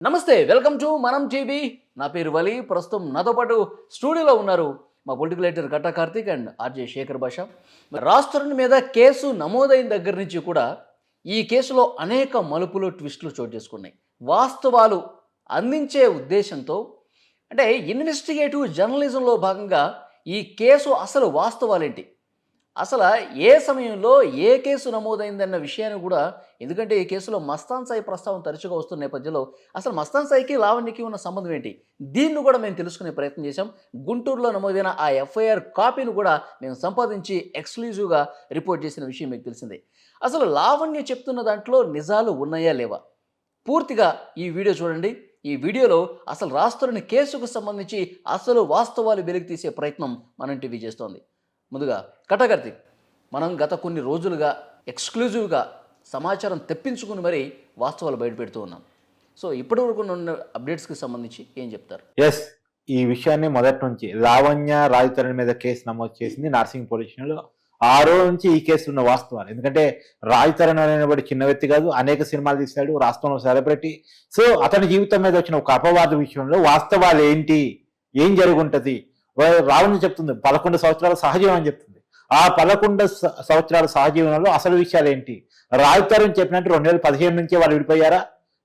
నమస్తే, welcome to మనం TV. నా పేరు వలి. ప్రస్తుతం నాతో పాటు స్టూడియోలో ఉన్నారు మా పొలిటికల్ ఎడిటర్ గట్టా కార్తీక్ అండ్ ఆర్జే శేఖర్ భాష. రాష్ట్రం మీద కేసు నమోదైన దగ్గర నుంచి కూడా ఈ కేసులో అనేక మలుపులు, ట్విస్టులు చోటు చేసుకున్నాయి. వాస్తవాలు అందించే ఉద్దేశంతో, అంటే ఇన్వెస్టిగేటివ్ జర్నలిజంలో భాగంగా ఈ కేసు అసలు వాస్తవాలేంటి, అసలు ఏ సమయంలో ఏ కేసు నమోదైందన్న విషయాన్ని కూడా, ఎందుకంటే ఈ కేసులో మస్తాన్ సాయి ప్రస్తావన తరచుగా వస్తున్న నేపథ్యంలో అసలు మస్తాన్ సాయికి లావణ్యకి ఉన్న సంబంధం ఏంటి, దీన్ని కూడా మేము తెలుసుకునే ప్రయత్నం చేశాం. గుంటూరులో నమోదైన ఆ ఎఫ్ఐఆర్ కాపీని కూడా మేము సంపాదించి ఎక్స్క్లూజివ్గా రిపోర్ట్ చేసిన విషయం మీకు తెలిసిందే. అసలు లావణ్య చెప్తున్న దాంట్లో నిజాలు ఉన్నాయా లేవా, పూర్తిగా ఈ వీడియో చూడండి. ఈ వీడియోలో అసలు రాస్తున్న కేసుకు సంబంధించి అసలు వాస్తవాలు వెలికి తీసే ప్రయత్నం మనం టీవీ చేస్తోంది. ముందుగా కటాకర్తి, మనం గత కొన్ని రోజులుగా ఎక్స్క్లూజివ్గా సమాచారం తెప్పించుకుని మరీ వాస్తవాలు బయటపెడుతూ ఉన్నాం. సో ఇప్పటివరకు ఉన్న అప్డేట్స్కి సంబంధించి ఏం చెప్తారు? ఎస్, ఈ విషయాన్ని మొదటి నుంచి లావణ్య రాజతరణి మీద కేసు నమోదు చేసింది నార్సింగ్ పోలీస్ స్టేషన్లో. ఆ రోజు నుంచి ఈ కేసు ఉన్న వాస్తవాలు, ఎందుకంటే రాజతరణి అనేవాడు చిన్న వ్యక్తి కాదు, అనేక సినిమాలు తీశాడు, రాష్ట్రంలో సెలబ్రిటీ. సో అతని జీవితం మీద వచ్చిన ఒక అపవాద విషయంలో వాస్తవాలు ఏంటి, ఏం జరుగుంటది, రావణ్య చెప్తుంది 11 సంవత్సరాల సహజీవనం అని చెప్తుంది. ఆ 11 సంవత్సరాల సహజీవనంలో అసలు విషయాలు ఏంటి, రాజతరణి చెప్పినట్టు 2015 నుంచే వాళ్ళు విడిపోయారా,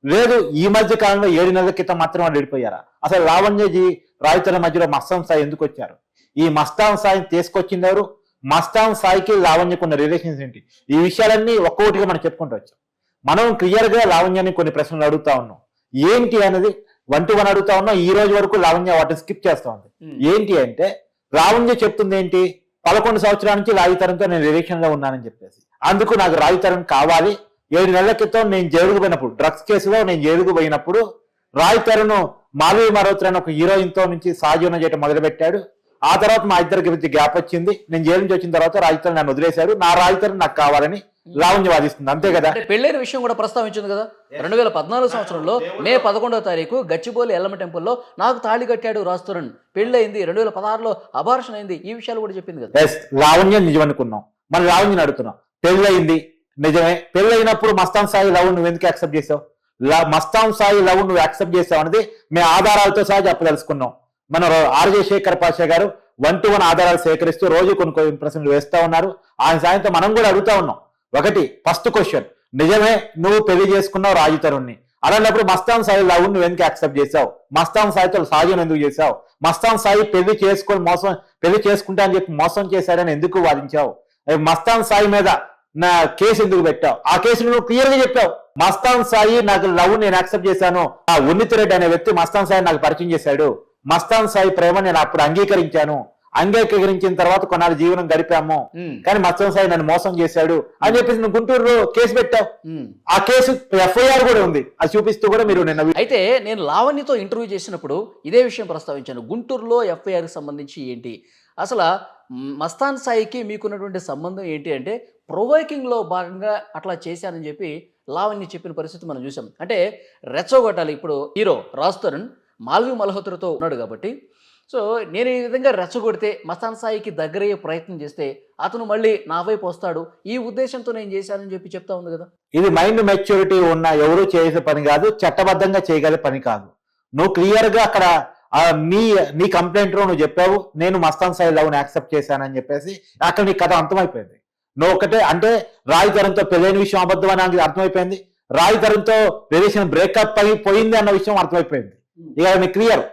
లేదు ఈ మధ్య కాలంలో 7 నెలల క్రితం మాత్రం వాళ్ళు విడిపోయారా, అసలు లావణ్యజీ రాజతరణి మధ్యలో మస్తాన్ సాయి ఎందుకు వచ్చారు, ఈ మస్తాన్ సాయిని తీసుకొచ్చింది ఎవరు, మస్తాన్ సాయికి లావణ్యకు ఉన్న రిలేషన్స్ ఏంటి, ఈ విషయాలన్నీ ఒక్కొక్కటిగా మనం చెప్పుకుంటూ వచ్చాం. మనం క్లియర్ గా లావణ్యాన్ని కొన్ని ప్రశ్నలు అడుగుతా ఉన్నాం, ఏంటి అనేది 1-1 అడుగుతా ఉన్నాం. ఈ రోజు వరకు లావణ్య వాటిని స్కిప్ చేస్తా ఉంది. ఏంటి అంటే, లావణ్య చెప్తుంది ఏంటి, 11 సంవత్సరాల నుంచి రాజతరణితో నేను రిలేషన్ లో ఉన్నానని చెప్పేసి, అందుకు నాకు రాజతరణి కావాలి. 7 నెలల క్రితం నేను జైలుకు పోయినప్పుడు, డ్రగ్స్ కేసులో నేను జైలుకు పోయినప్పుడు రాజతరణి మాధవి మరోత్ర అని ఒక హీరోయిన్ తో నుంచి సహజీవనం చేయడం మొదలుపెట్టాడు. ఆ తర్వాత మా ఇద్దరికి మధ్య గ్యాప్ వచ్చింది, నేను జైలు నుంచి వచ్చిన తర్వాత రాజతరణి నన్ను వదిలేశాడు, నా రాజతరణి నాకు కావాలని లావణ్య వాదిస్తుంది. అంతే కదా. పెళ్ళైన విషయం కూడా ప్రస్తావించింది కదా. 2014 సంవత్సరంలో మే 11వ తారీఖు గచ్చిబౌలి ఎల్లమ్మ టెంపుల్లో నాకు తాళి కట్టాడు రాజతరణి, పెళ్ళయింది. 2016లో అబార్షన్ అయింది, ఈ విషయాలు కూడా చెప్పింది కదా. లావణ్య నిజం అనుకున్నాం, మన లావణ్యని అడుగుతున్నాం, పెళ్ళయింది నిజమే, పెళ్ళైనప్పుడు మస్తాన్ సాయి లవ్ నువ్వు ఎందుకు యాక్సెప్ట్ చేసావు, మస్తాన్ సాయి లవ్ నువ్వు యాక్సెప్ట్ చేసావు అనేది మేము ఆధారాలతో సహా చెప్పదలుచుకున్నాం. మన ఆర్జే శేఖర్ పాషా గారు 1-1 ఆధారాలు సేకరిస్తూ రోజు కొన్ని ప్రశ్నలు వేస్తా ఉన్నారు. ఆయన సాయంతో మనం కూడా అడుగుతా ఉన్నాం. ఒకటి, ఫస్ట్ క్వశ్చన్, నిజమే నువ్వు పెళ్లి చేసుకున్నావు రాజతరుణ్ణి, అలాంటప్పుడు మస్తాన్ సాయి లవ్ నువ్వు ఎందుకు యాక్సెప్ట్ చేసావు, మస్తాన్ సాయితో సహజం ఎందుకు చేసావు, మస్తాన్ సాయి పెళ్లి చేసుకుంటా అని చెప్పి మోసం చేశాడని ఎందుకు వాదించావు, మస్తాన్ సాయి మీద నా కేసు ఎందుకు పెట్టావు, ఆ కేసును నువ్వు క్లియర్ గా చెప్పావు. మస్తాన్ సాయి నాకు లవ్ నేను యాక్సెప్ట్ చేశాను, ఆ ఉన్నిత్ రెడ్డి అనే వ్యక్తి మస్తాన్ సాయి నాకు పరిచయం చేశాడు, మస్తాన్ సాయి ప్రేమ నేను అప్పుడు అంగీకరించిన తర్వాత కొన్నాళ్ళు జీవనం గడిపాము, కానీ మస్తాన్ సాయి నన్ను మోసం చేశాడు అని చెప్పేసి నువ్వు గుంటూరులో కేసు పెట్టావు. ఆ కేసు ఎఫ్ఐఆర్ కూడా ఉంది, అది చూపిస్తూ కూడా మీరు నిన్న. అయితే నేను లావణ్యతో ఇంటర్వ్యూ చేసినప్పుడు ఇదే విషయం ప్రస్తావించాను. గుంటూరులో ఎఫ్ఐఆర్ సంబంధించి ఏంటి, అసలు మస్తాన్ సాయికి మీకున్నటువంటి సంబంధం ఏంటి అంటే, ప్రొవోకింగ్ లో భాగంగా అట్లా చేశానని చెప్పి లావణ్య చెప్పిన పరిస్థితి మనం చూసాం. అంటే రెచ్చగొట్టాలి, ఇప్పుడు హీరో రాజతరణి మాల్వి మల్హోత్రాతో ఉన్నాడు కాబట్టి, సో నేను ఈ విధంగా రెచ్చగొడితే మస్తాన్ సాయికి దగ్గరయ్యే ప్రయత్నం చేస్తే అతను మళ్ళీ నా వైపు వస్తాడు, ఈ ఉద్దేశంతో నేను చేశానని చెప్పి చెప్తా ఉంది కదా. ఇది మైండ్ మెచ్యూరిటీ ఉన్న ఎవరు చేసే పని కాదు, చట్టబద్ధంగా చేయగలిగే పని కాదు. నువ్వు క్లియర్ గా అక్కడ నీ కంప్లైంట్ లో నువ్వు చెప్పావు నేను మస్తాన్ సాయి లవ్ ని యాక్సెప్ట్ చేశానని చెప్పేసి, అక్కడ నీ కథ అంతమైపోయింది. నువ్వు ఒకటే అంటే రాజతరణితో పెళ్ళైన విషయం అబద్ధం అని అర్థమైపోయింది, రాజతరణితో రిలేషన్ బ్రేకప్ అయిపోయింది అన్న విషయం అర్థమైపోయింది. ఇక నీ క్లియర్.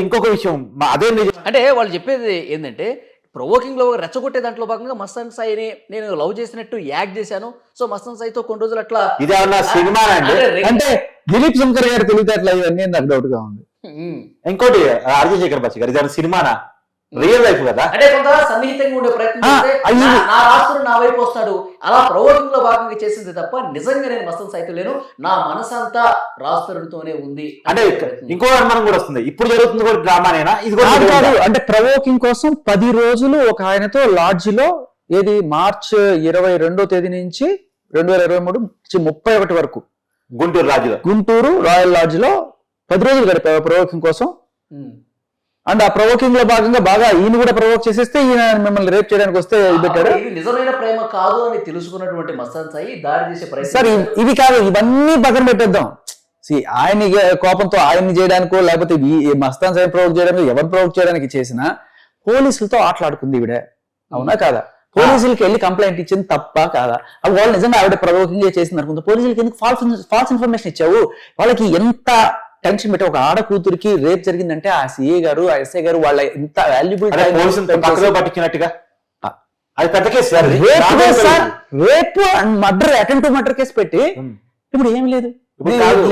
ఇంకొక విషయం అదే నిజం అంటే వాళ్ళు చెప్పేది ఏంటంటే, ప్రొవోకింగ్ లో రెచ్చగొట్టే దాంట్లో భాగంగా మస్తాన్ సాయిని నేను లవ్ చేసినట్టు యాక్ట్ చేశాను, సో మస్తాన్ సాయితో కొన్ని రోజులు అట్లా. ఇదేమన్నా సినిమా అంటే దిలీప్ శంకర్ గారు తెలివితేటలు ఇవన్నీ నాకు డౌట్ గా ఉంది. ఇంకోటి ఆర్జే శేఖర్ బచ్చి గారు, ఇదేమన్నా సినిమానా, రియల్ లైఫ్ కదా. అంటే కొంత సన్నిహితంగా ఉండే ప్రయత్నం చేస్తే నా రాష్ట్రం నా వైపు వస్తాడు, అలా ప్రొవోకింగ్ లో భాగంగా చేసింది తప్ప నిజంగా నేను మస్తాన్ సాయితో లేను, నా మనసంతా రాష్ట్రంతోనే ఉంది అంటే. ఇంకో అనుమానం కూడా వస్తుంది, ఇప్పుడు జరుగుతుంది కూడా డ్రామానేనా ఇది కూడా కాదు. అంటే ప్రవోకింగ్ కోసం 10 రోజులు ఒక ఆయనతో లాడ్జ్ లో, ఏది మార్చ్ 22వ తేదీ నుంచి 2023 31 వరకు గుంటూరు రాయల్ లాడ్జ్ లో 10 రోజులు గడిపారు ప్రవోకింగ్ కోసం. అండ్ ఆ ప్రొవోకింగ్ లో భాగంగా బాగా ఈయన కూడా ప్రొవోక్ చేసేస్తే ఈయన మిమ్మల్ని రేప్ చేయడానికి వస్తే పెట్టాడు. నిజమైన ప్రేమ కాదు అని తెలుసుకున్నటువంటి మస్తాన్ సాయి దాడి చేసే ప్రయత్నం. సార్ ఇవి కాదు, ఇవన్నీ పక్కన పెట్టేద్దాం. ఆయన కోపంతో ఆయన్ని చేయడానికో లేకపోతే ఈ మస్తాన్ సాయి ప్రవోక్ చేయడానికి ఎవరు ప్రవోక్ చేయడానికి చేసినా పోలీసులతో ఆటలాడుకుంది ఈవిడ, అవునా కాదా? పోలీసులకి వెళ్ళి కంప్లైంట్ ఇచ్చింది తప్ప కాదా? అవి వాళ్ళు నిజంగా ఆవిడ ప్రవోకింగ్ చేసింది అనుకుంటా, పోలీసులకి ఎందుకు ఫాల్స్ ఇన్ఫర్మేషన్ ఇచ్చావు? వాళ్ళకి ఎంత టెన్షన్ పెట్టి, ఒక ఆడ కూతురికి రేప్ జరిగిందంటే ఆ సిఏ గారు ఆ ఎస్ఐ గారు వాళ్ళ ఎంత వాల్యుబుల్ పట్టించినట్టుగా అది పెద్ద కేసు రేపు and murder, attempt to murder case పెట్టి ఇప్పుడు ఏం లేదు.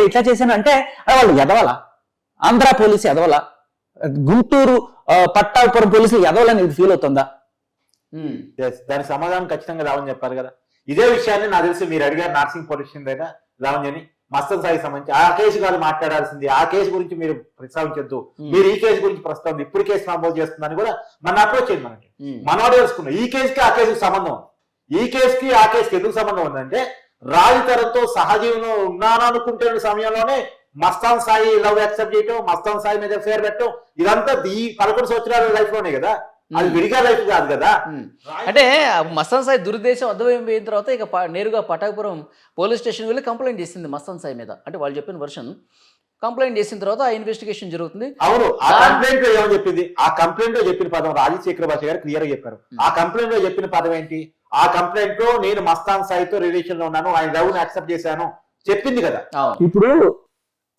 ఇట్లా చేశాను అంటే వాళ్ళు ఎదవాలా? ఆంధ్ర పోలీసు ఎదవాలా? గుంటూరు పట్టాపురం పోలీసులు ఎదవాలని ఇది ఫీల్ అవుతుందా? దానికి సమాధానం ఖచ్చితంగా రావని చెప్పారు కదా. ఇదే విషయాన్ని నాకు తెలిసి మీరు అడిగారు నార్సింగ్ పోలీస్ స్టేషన్ దగ్గర రావని, మస్తాన్ సాయికి సంబంధించి ఆ కేసు కాదు మాట్లాడాల్సింది. ఆ కేసు గురించి మీరు ప్రస్తావించద్దు, మీరు ఈ కేసు గురించి ప్రస్తావించి ఇప్పుడు కేసు నమోదు చేస్తుందని కూడా మన అప్రోచ్ అయింది. మనకి మనోడు తెలుసుకున్నాం ఈ కేసుకి ఆ కేసుకి సంబంధం ఉంది. ఈ కేసుకి ఆ కేసుకి ఎందుకు సంబంధం ఉందంటే రాజతరంతో సహజీవనం ఉన్నాననుకుంటున్న సమయంలోనే మస్తాన్ సాయి లవ్ యాక్సెప్ట్ చేయటం, మస్తాన్ సాయి మీద ఫేర్ పెట్టడం, ఇదంతా ఈ 11 సంవత్సరాల లైఫ్ లోనే కదా, అది విడిగా లైఫ్ కాదు కదా. అంటే మస్తాన్ సాయి దురుద్దేశం అర్థమైపోయిన తర్వాత ఇక నేరుగా పటాపురం పోలీస్ స్టేషన్ వెళ్ళి కంప్లైంట్ చేసింది మస్తాన్ సాయి మీద. అంటే వాళ్ళు చెప్పిన వర్షన్ కంప్లైంట్ చేసిన తర్వాత ఆ ఇన్వెస్టిగేషన్ జరుగుతుంది. అవును, ఆ కంప్లైంట్ లో ఏమని చెప్పింది? ఆ కంప్లైంట్ లో చెప్పిన పదం రాజశేఖర్ భాష గారు క్లియర్ గా చెప్పారు. ఆ కంప్లైంట్ లో చెప్పిన పదం ఏంటి? ఆ కంప్లైంట్ లో నేను మస్తాన్ సాయితో రిలేషన్ లో ఉన్నాను, ఆయన లవ్ ని యాక్సెప్ట్ చేశాను చెప్పింది కదా. ఇప్పుడు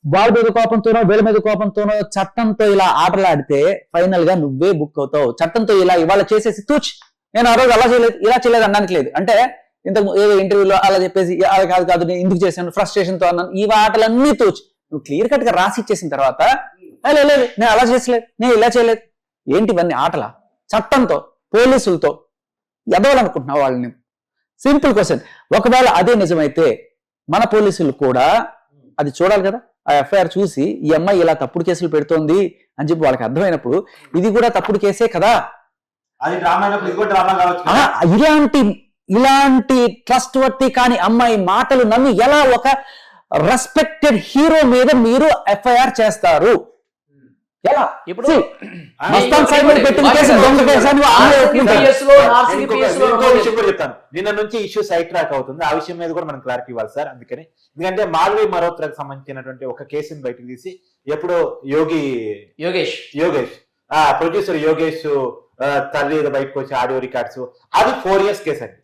వాళ్ళ మీద కోపంతోనో వీళ్ళ మీద కోపంతోనో చట్టంతో ఇలా ఆటలాడితే ఫైనల్ గా నువ్వే బుక్ అవుతావు. చట్టంతో ఇలా ఇవాళ చేసేసి తూచ్ నేను ఆ రోజు అలా చేయలేదు ఇలా చేయలేదు అనడానికి లేదు. అంటే ఇంతకు ఏదో ఇంటర్వ్యూలో అలా చెప్పేసి అలా కాదు కాదు నేను ఎందుకు చేశాను ఫ్రస్ట్రేషన్ తో అన్నాను, ఈ ఆటలన్నీ తూచ్ నువ్వు క్లియర్ కట్ గా రాసి ఇచ్చేసిన తర్వాత లేదు నేను అలా చేసలేదు నేను ఇలా చేయలేదు, ఏంటి ఇవన్నీ ఆటల? చట్టంతో పోలీసులతో ఎదవాలనుకుంటున్నావు వాళ్ళని? Simple question. ఒకవేళ అదే నిజమైతే మన పోలీసులు కూడా అది చూడాలి కదా. ఆ ఎఫ్ఐఆర్ చూసి ఈ అమ్మాయి ఇలా తప్పుడు కేసులు పెడుతోంది అని చెప్పి వాళ్ళకి అర్థమైనప్పుడు ఇది కూడా తప్పుడు కేసే కదా. ఇలాంటి ట్రస్ట్ వర్తి కాని అమ్మాయి మాటలు నమ్మి ఎలా ఒక రెస్పెక్టెడ్ హీరో మీద మీరు ఎఫ్ఐఆర్ చేస్తారు? ఎలా? ఇప్పుడు నిన్న నుంచి ఇష్యూ సైడ్ ట్రాక్ అవుతుంది. ఆ విషయం మీద కూడా మనం క్లారిటీ ఇవ్వాలి సార్. అందుకని ఎందుకంటే మాల్వి మరోత్రకు సంబంధించినటువంటి ఒక కేసుని బయటకు తీసి ఎప్పుడో యోగేష్ ప్రొడ్యూసర్ యోగేష్ తల్లి బయటకు వచ్చి ఆడియో రికార్డ్స్, అది 4 years కేసు అండి.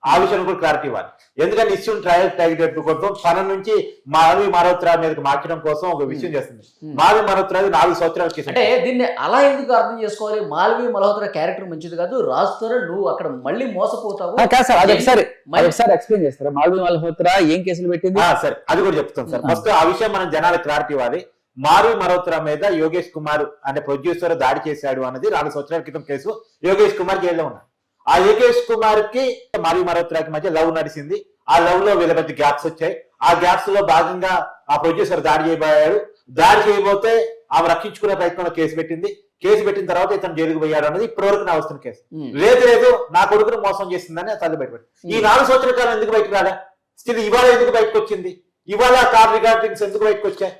ఆ విషయం కూడా క్లారిటీ ఇవ్వాలి. ఎందుకంటే ఇష్యూ ట్రయల్ టైగర్ కోసం తన నుంచి మాల్వి మరోత్రా మీదకి మార్చడం కోసం ఒక విషయం చేస్తుంది. మాల్వి మరోత్రా 4 సంవత్సరాల కేసు. అంటే దీన్ని అలా ఎందుకు అర్థం చేసుకోవాలి? మాల్వి మల్హోత్రా క్యారెక్టర్ మంచిది కాదు, రాజుతో నువ్వు అక్కడ మళ్ళీ మోసపోతావు. ఒకసారి ఎక్స్ప్లెయిన్ చేస్తారా మాల్వి మల్హోత్రా ఏం కేసులు పెట్టింది? సరే, అది కూడా చెప్తాను సార్. ఫస్ట్ ఆ విషయం మనం జనాలకు క్లారిటీ ఇవ్వాలి. మాల్వి మల్హోత్రా మీద యోగేష్ కుమార్ అనే ప్రొడ్యూసర్ దాడి చేశాడు అన్నది 4 సంవత్సరాల క్రితం కేసు. యోగేష్ కుమార్ జైల్లో ఉన్నాడు. ఆ యోగేష్ కుమార్ కి మాల్వి మల్హోత్రాకి మధ్య లవ్ నడిచింది. ఆ లవ్ లో వీళ్ళ మధ్య గ్యాప్స్ వచ్చాయి. ఆ గ్యాప్స్ లో భాగంగా ఆ ప్రొడ్యూసర్ దాడి చేయబోయాడు. దాడి చేయబోతే ఆమె రక్షించుకునే ప్రయత్నంలో కేసు పెట్టింది. కేసు పెట్టిన తర్వాత ఇతను జైలుకు పోయాడు అన్నది ఇప్పటివరకు నా వస్తున్న కేసు. లేదు నా కొడుకును మోసం చేసిందని తల్లి బయటపడి ఈ 4 సంవత్సరాల కాలం ఎందుకు బయటకు రాడా? స్టిల్ ఇవాళ ఎందుకు బయటకు వచ్చింది? ఇవాళ కార్ రికార్డింగ్స్ ఎందుకు బయటకు వచ్చాయి?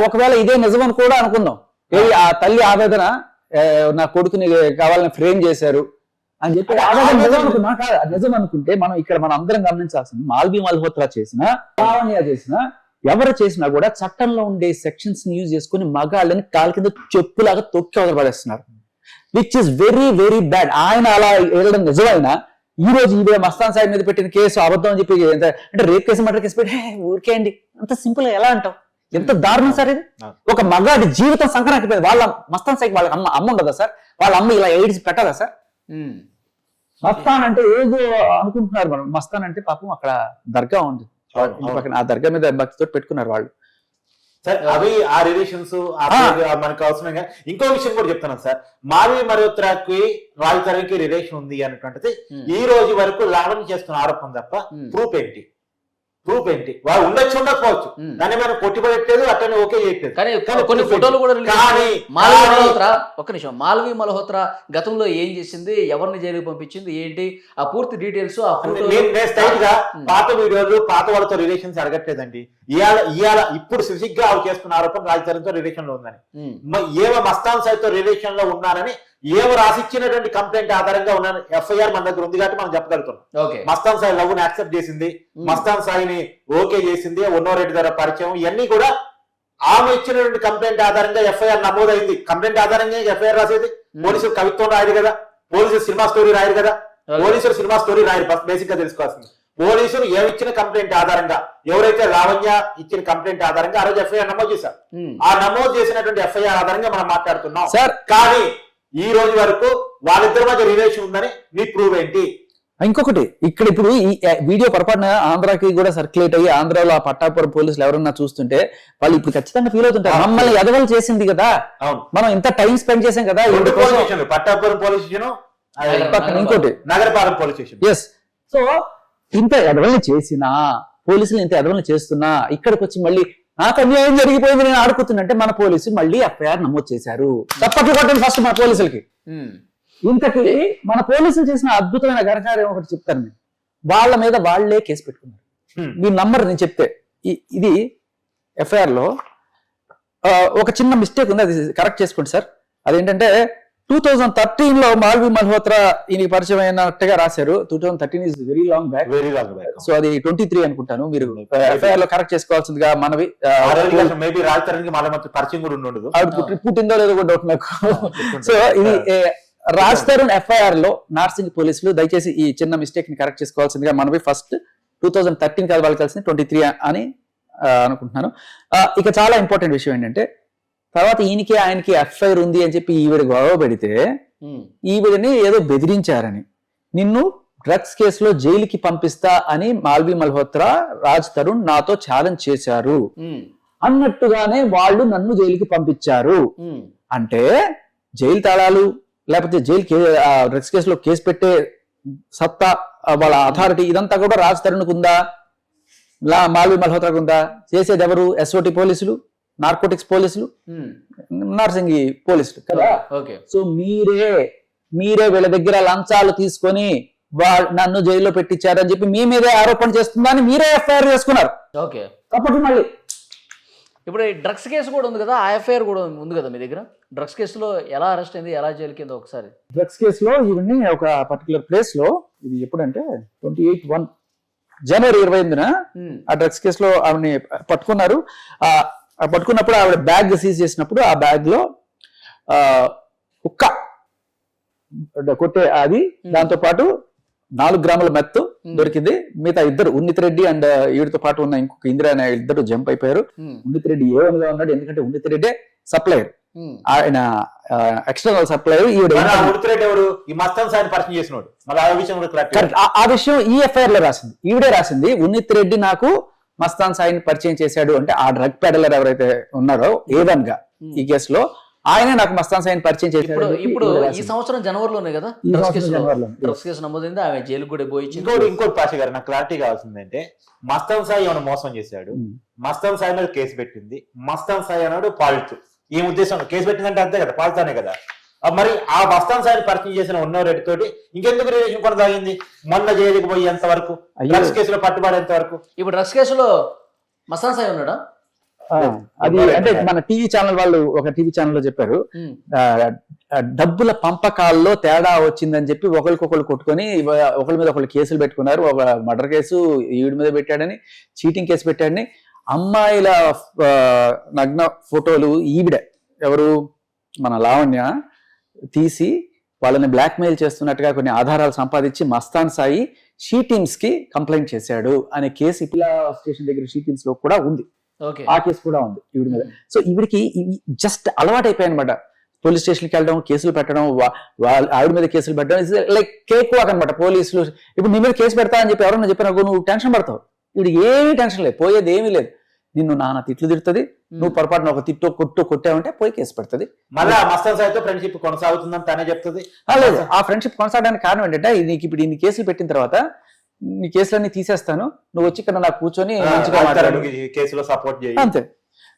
ఒకవేళ ఇదే నిజమని కూడా అనుకుందాం. ఆ తల్లి ఆవేదన నా కొడుకుని కావాలని ఫ్రేమ్ చేశారు అని చెప్పి నిజం అనుకుంటే మనం ఇక్కడ మనం అందరం గమనించాల్సింది మాల్వి మల్హోత్రా చేసినా లావణ్య చేసినా ఎవరు చేసినా కూడా చట్టంలో ఉండే సెక్షన్స్ ని యూజ్ చేసుకుని మగాళ్ళని కాలు కింద చెప్పులాగా తొక్కి వదలపడేస్తున్నారు, which is very very bad. ఆయన అలా వెళ్ళడం నిజమైనా ఈ రోజు ఇదే మస్తాన్ సాయి మీద పెట్టిన కేసు అబద్ధం అని చెప్పి అంటే రేప్ కేసు మర్డర్ కేసు పెట్టి ఊరికే అండి అంత సింపుల్ గా ఎలా అంటావు? ఎంత దారుణం సార్ ఇది. ఒక మగాడి జీవితం సంక్రాంతిపోయింది. వాళ్ళ మస్తాన్ సాయికి వాళ్ళ అమ్మ ఉండదా సార్? వాళ్ళ అమ్మ ఇలా ఎయిడ్స్ పెట్టదా సార్? మస్తాన్ అంటే ఏదో అనుకుంటున్నారు మనం. మస్తాన్ అంటే పాపం అక్కడ దర్గా ఉంది, ఆ దర్గా మీద భక్తితో పెట్టుకున్నారు వాళ్ళు. సార్ అవి ఆ రిలేషన్స్ మనకు అవసరంగా. ఇంకో విషయం కూడా చెప్తున్నాను సార్. మాల్వి మల్హోత్రాకి రాజతరణికి రిలేషన్ ఉంది అనేటువంటిది ఈ రోజు వరకు లావణ్య చేస్తున్న ఆరోపణ తప్ప ప్రూఫ్ ఏంటి? వాడు ఉండొచ్చు ఉండకపోవచ్చు, దాన్ని మనం కొట్టిపడట్లేదు, అట్లనే ఓకే చేయట్లేదు. కానీ కొన్ని ఫోటోలు కూడా ఒక్క నిమిషం, మాల్వి మల్హోత్రా గతంలో ఏం చేసింది, ఎవరిని జైలుకి పంపించింది ఏంటి, ఆ పూర్తి డీటెయిల్స్ ఆ ఫోటో పాత వీడియోలు పాత వాళ్ళతో రిలేషన్స్ అడగట్లేదండి. ఇవాళ ఇప్పుడు స్పెసిఫిక్ గా ఆవిడ చేస్తున్న ఆరోపణ రాజధానితో రిలేషన్ లో ఉందని, ఏమో మస్తాన్ సాయితో రిలేషన్ లో ఉన్నానని ఏమో రాసిచ్చినటువంటి కంప్లైంట్ ఆధారంగా ఉన్నాను ఎఫ్ఐఆర్ మన దగ్గర ఉంది కాబట్టి మనం చెప్పగలుగుతున్నాం. మస్తాన్ సాయి లవ్ ని యాక్సెప్ట్ చేసింది, మస్తాన్ సాయిని ఓకే చేసింది, ఉన్నోరెడ్డి ద్వారా పరిచయం, ఇవన్నీ కూడా ఆమె ఇచ్చినటువంటి కంప్లైంట్ ఆధారంగా ఎఫ్ఐఆర్ నమోదైంది. కంప్లైంట్ ఆధారంగా ఎఫ్ఐఆర్ రాసేది. పోలీసులు కవిత్వం రాయరు కదా, పోలీసులు సినిమా స్టోరీ రాయరు కదా, పోలీసులు సినిమా స్టోరీ రాయరు. బేసిక్ గా తెలుసుకోవాల్సింది పోలీసులు ఏమిచ్చిన కంప్లైంట్ ఆధారంగా, ఎవరైతే లావణ్య ఇచ్చిన కంప్లైంట్ ఆధారంగా ఆ రోజు ఎఫ్ఐఆర్ నమోదు చేశారు. ఆ నమోదు చేసినటువంటి ఎఫ్ఐఆర్ ఆధారంగా మనం మాట్లాడుతున్నాం సార్. కానీ ఈ రోజు వరకు వాళ్ళిద్దరి మధ్య రిలేషన్ ఉందని మీ ప్రూవ్ ఏంటి? ఇంకొకటి ఇక్కడ ఇప్పుడు ఈ వీడియో పొరపాటున ఆంధ్రాకి కూడా సర్క్యులేట్ అయ్యి ఆంధ్రాలో ఆ పట్టాపురం పోలీసులు ఎవరన్నా చూస్తుంటే వాళ్ళు ఇప్పుడు ఖచ్చితంగా ఫీల్ అవుతుంటారు, మమ్మల్ని ఎదవలు చేసింది కదా, మనం ఇంత టైం స్పెండ్ చేసాం కదా. పట్టాపురం పోలీస్ స్టేషన్, ఇంకోటి నగరపాలెం పోలీస్ స్టేషన్. ఎస్. సో ఇంత ఎదవల్ని చేసినా, పోలీసులు ఇంత ఎదవల్ని చేస్తున్నా, ఇక్కడికి వచ్చి మళ్ళీ నాకు అన్యాయం జరిగిపోయింది నేను ఆడుకుతున్నంటే మన పోలీసులు మళ్ళీ ఎఫ్ఐఆర్ నమోదు చేశారు. తప్పట్లు కొట్టండి ఫస్ట్ మన పోలీసులకి. ఇంతకీ మన పోలీసులు చేసిన అద్భుతమైన ఘనకార్యం ఒకటి చెప్తాను నేను. వాళ్ళ మీద వాళ్లే కేసు పెట్టుకున్నారు. మీ నంబర్ నేను చెప్తే ఇది ఎఫ్ఐఆర్ లో ఒక చిన్న మిస్టేక్ ఉంది, అది కరెక్ట్ చేసుకోండి సార్. అదేంటంటే 2013 లో మాల్వి మల్హోత్రా ఈయనకి పరిచయం అయినట్టుగా రాశారు. 2013 is very long back. So అది 23 అనుకుంటాను. మీరు ఎఫ్ఐఆర్ లో కరెక్ట్ చేసుకోవాల్సిందిగా మనవి. పుట్టిందో లేదో కూడా డౌట్ నాకు. సో ఇది రాజ్ తరుణ్ ఎఫ్ఐఆర్ లో నార్సింగ్ పోలీసులు దయచేసి ఈ చిన్న మిస్టేక్ ని కరెక్ట్ చేసుకోవాల్సిందిగా మనవి. ఫస్ట్ 2013 కాదు వాళ్ళు కలిసింది 23 అని అనుకుంటున్నాను. ఇక చాలా ఇంపార్టెంట్ విషయం ఏంటంటే తర్వాత ఈయనకి ఆయనకి ఎఫ్ఐఆర్ ఉంది అని చెప్పి ఈవిడ గొడవ పెడితే ఈవిడని ఏదో బెదిరించారని, నిన్ను డ్రగ్స్ కేసులో జైలుకి పంపిస్తా అని మాల్వి మల్హోత్రా రాజ్ తరుణ్ నాతో ఛాలెంజ్ చేశారు అన్నట్టుగానే వాళ్ళు నన్ను జైలుకి పంపించారు. అంటే జైలు తాళాలు లేకపోతే జైలు డ్రగ్స్ కేసులో కేసు పెట్టే సత్తా, వాళ్ళ అథారిటీ ఇదంతా కూడా రాజ్ తరుణ్కు ఉందా, మాల్వి మల్హోత్రాకు ఉందా? చేసేది ఎవరు? ఎస్ఓటి పోలీసులు, నార్కోటిక్స్ పోలీసులు, నార్సింగి పోలీసులు కదా. సో మీరే వీళ్ళ దగ్గర లంచాలు తీసుకొని నన్ను జైల్లో పెట్టించారని చెప్పి మీ మీదే ఆరోపణ చేస్తుందా అని మీరే ఎఫ్ఐఆర్ చేసుకున్నారు. కాబట్టి మళ్ళీ ఇప్పుడు ఈ డ్రగ్స్ కేసు కూడా ఉంది కదా, ఆ ఎఫ్ఐఆర్ కూడా ఉంది కదా మీ దగ్గర. డ్రగ్స్ కేసులో ఎలా అరెస్ట్ అయింది, ఎలా జైలు కింద ఒకసారి? డ్రగ్స్ కేసులో ఇవన్నీ ఒక పర్టికులర్ ప్లేస్ లో, ఇది ఎప్పుడంటే 28 జనవరి 28న ఆ డ్రగ్స్ కేసులో ఆవిడని పట్టుకున్నారు. పట్టుకున్నప్పుడు ఆవిడ బ్యాగ్ సీజ్ చేసినప్పుడు ఆ బ్యాగ్ లో కుక్క కొట్టే అది, దాంతో పాటు 4 గ్రాముల మెత్తు దొరికింది. మిగతా ఇద్దరు ఉన్నిత్ రెడ్డి అండ్ వీడితో పాటు ఉన్న ఇంకొక ఇందిరా అనే ఇద్దరు జంప్ అయిపోయారు. ఉన్నిత్ రెడ్డి ఏవన్గా ఉన్నాడు, ఎందుకంటే ఉన్నిత్ రెడ్డి సప్లయర్, ఆయన ఎక్స్టర్నల్ సప్లయర్. ఆ విషయం ఈ ఎఫ్ఐఆర్ లో రాసింది, ఈవిడే రాసింది. ఉన్నిత్ రెడ్డి నాకు మస్తాన్ సాయిని పరిచయం చేశాడు అంటే ఆ డ్రగ్ పెడలర్ ఎవరైతే ఉన్నారో ఏదన్ గా ఈ కేసులో ఆయనే నాకు మస్తాన్ సాయిని పరిచయం చేశాడు. ఇప్పుడు ఈ సంవత్సరం జనవరిలోనే కదా డ్రగ్స్ కేసు నమోదైంది, ఆమె జైలు కూడా పోయి. ఇంకోటి పాష గారు నాకు క్లారిటీ కావాల్సిందంటే, మస్తాన్ సాయి ఏమైనా మోసం చేశాడు, మస్తాన్ సాయి మీద కేసు పెట్టింది, మస్తాన్ సాయి అన్నాడు పాల్తు. ఈ ఉద్దేశం కేసు పెట్టిందంటే అంతే కదా, పాల్తానే కదా. మరి ఆ మస్తాన్ సాయిని పరిచయం చేసిన ఉన్నరెడ్డి తోటి ఇంకెందుకు రిలేషన్ కొనసాగింది? మొన్న జైలుకి పోయి ఎంత వరకు, డ్రగ్స్ కేసులో పట్టుబడేంత వరకు. ఇప్పుడు డ్రగ్స్ కేసులో మస్తాన్ సాయి ఉన్నాడా? అది అంటే మన టీవీ ఛానల్ వాళ్ళు ఒక టీవీ ఛానల్ లో చెప్పారు, డబ్బుల పంపకాల్లో తేడా వచ్చిందని చెప్పి ఒకరికొకరు కొట్టుకొని ఒకరి మీద ఒకళ్ళు కేసులు పెట్టుకున్నారు. ఒక మర్డర్ కేసు ఈవిడ మీద పెట్టాడని, చీటింగ్ కేసు పెట్టాడని, అమ్మాయిల నగ్న ఫోటోలు ఈవిడ ఎవరు మన లావణ్య తీసి వాళ్ళని బ్లాక్మెయిల్ చేస్తున్నట్టుగా కొన్ని ఆధారాలు సంపాదించి మస్తాన్ సాయి షీ టీమ్స్ కి కంప్లైంట్ చేశాడు అనే కేసు ఇపిలా స్టేషన్ దగ్గర షీ టీమ్స్ లో కూడా ఉంది. ఆ కేసు కూడా ఉంది ఈవిడ మీద. సో ఈవిడికి జస్ట్ అలవాటు అయిపోయాయి అనమాట, పోలీస్ స్టేషన్కి వెళ్ళడం, కేసులు పెట్టడం, ఆవిడ మీద కేసులు పెట్టడం, లైక్ కేక్ వాక్ అనమాట. పోలీసులు ఇప్పుడు నీ మీద కేసు పెడతా అని చెప్పి ఎవరన్నా చెప్పినా నువ్వు టెన్షన్ పడతావు. ఇప్పుడు ఏమీ టెన్షన్ లేదు, పోయేది ఏమీ లేదు. నిన్ను నాన్న తిట్లు తిడుతుంది, నువ్వు పొరపాటున ఒక తిట్టు కొట్టావంటే పోయి కేసు పెడుతుంది. మళ్ళీ మస్తాన్ సాయితో ఫ్రెండ్షిప్ కొనసాగుతుందని తనే చెప్తుంది. లేదు, ఆ ఫ్రెండ్షిప్ కొనసాగడానికి కారణం ఏంటంటే నీకు ఇప్పుడు ఇన్ని కేసులు పెట్టిన తర్వాత నీ కేసులన్నీ తీసేస్తాను, నువ్వు వచ్చి ఇక్కడ నాకు కూర్చొని కేసులో సపోర్ట్ చేయి అంతే.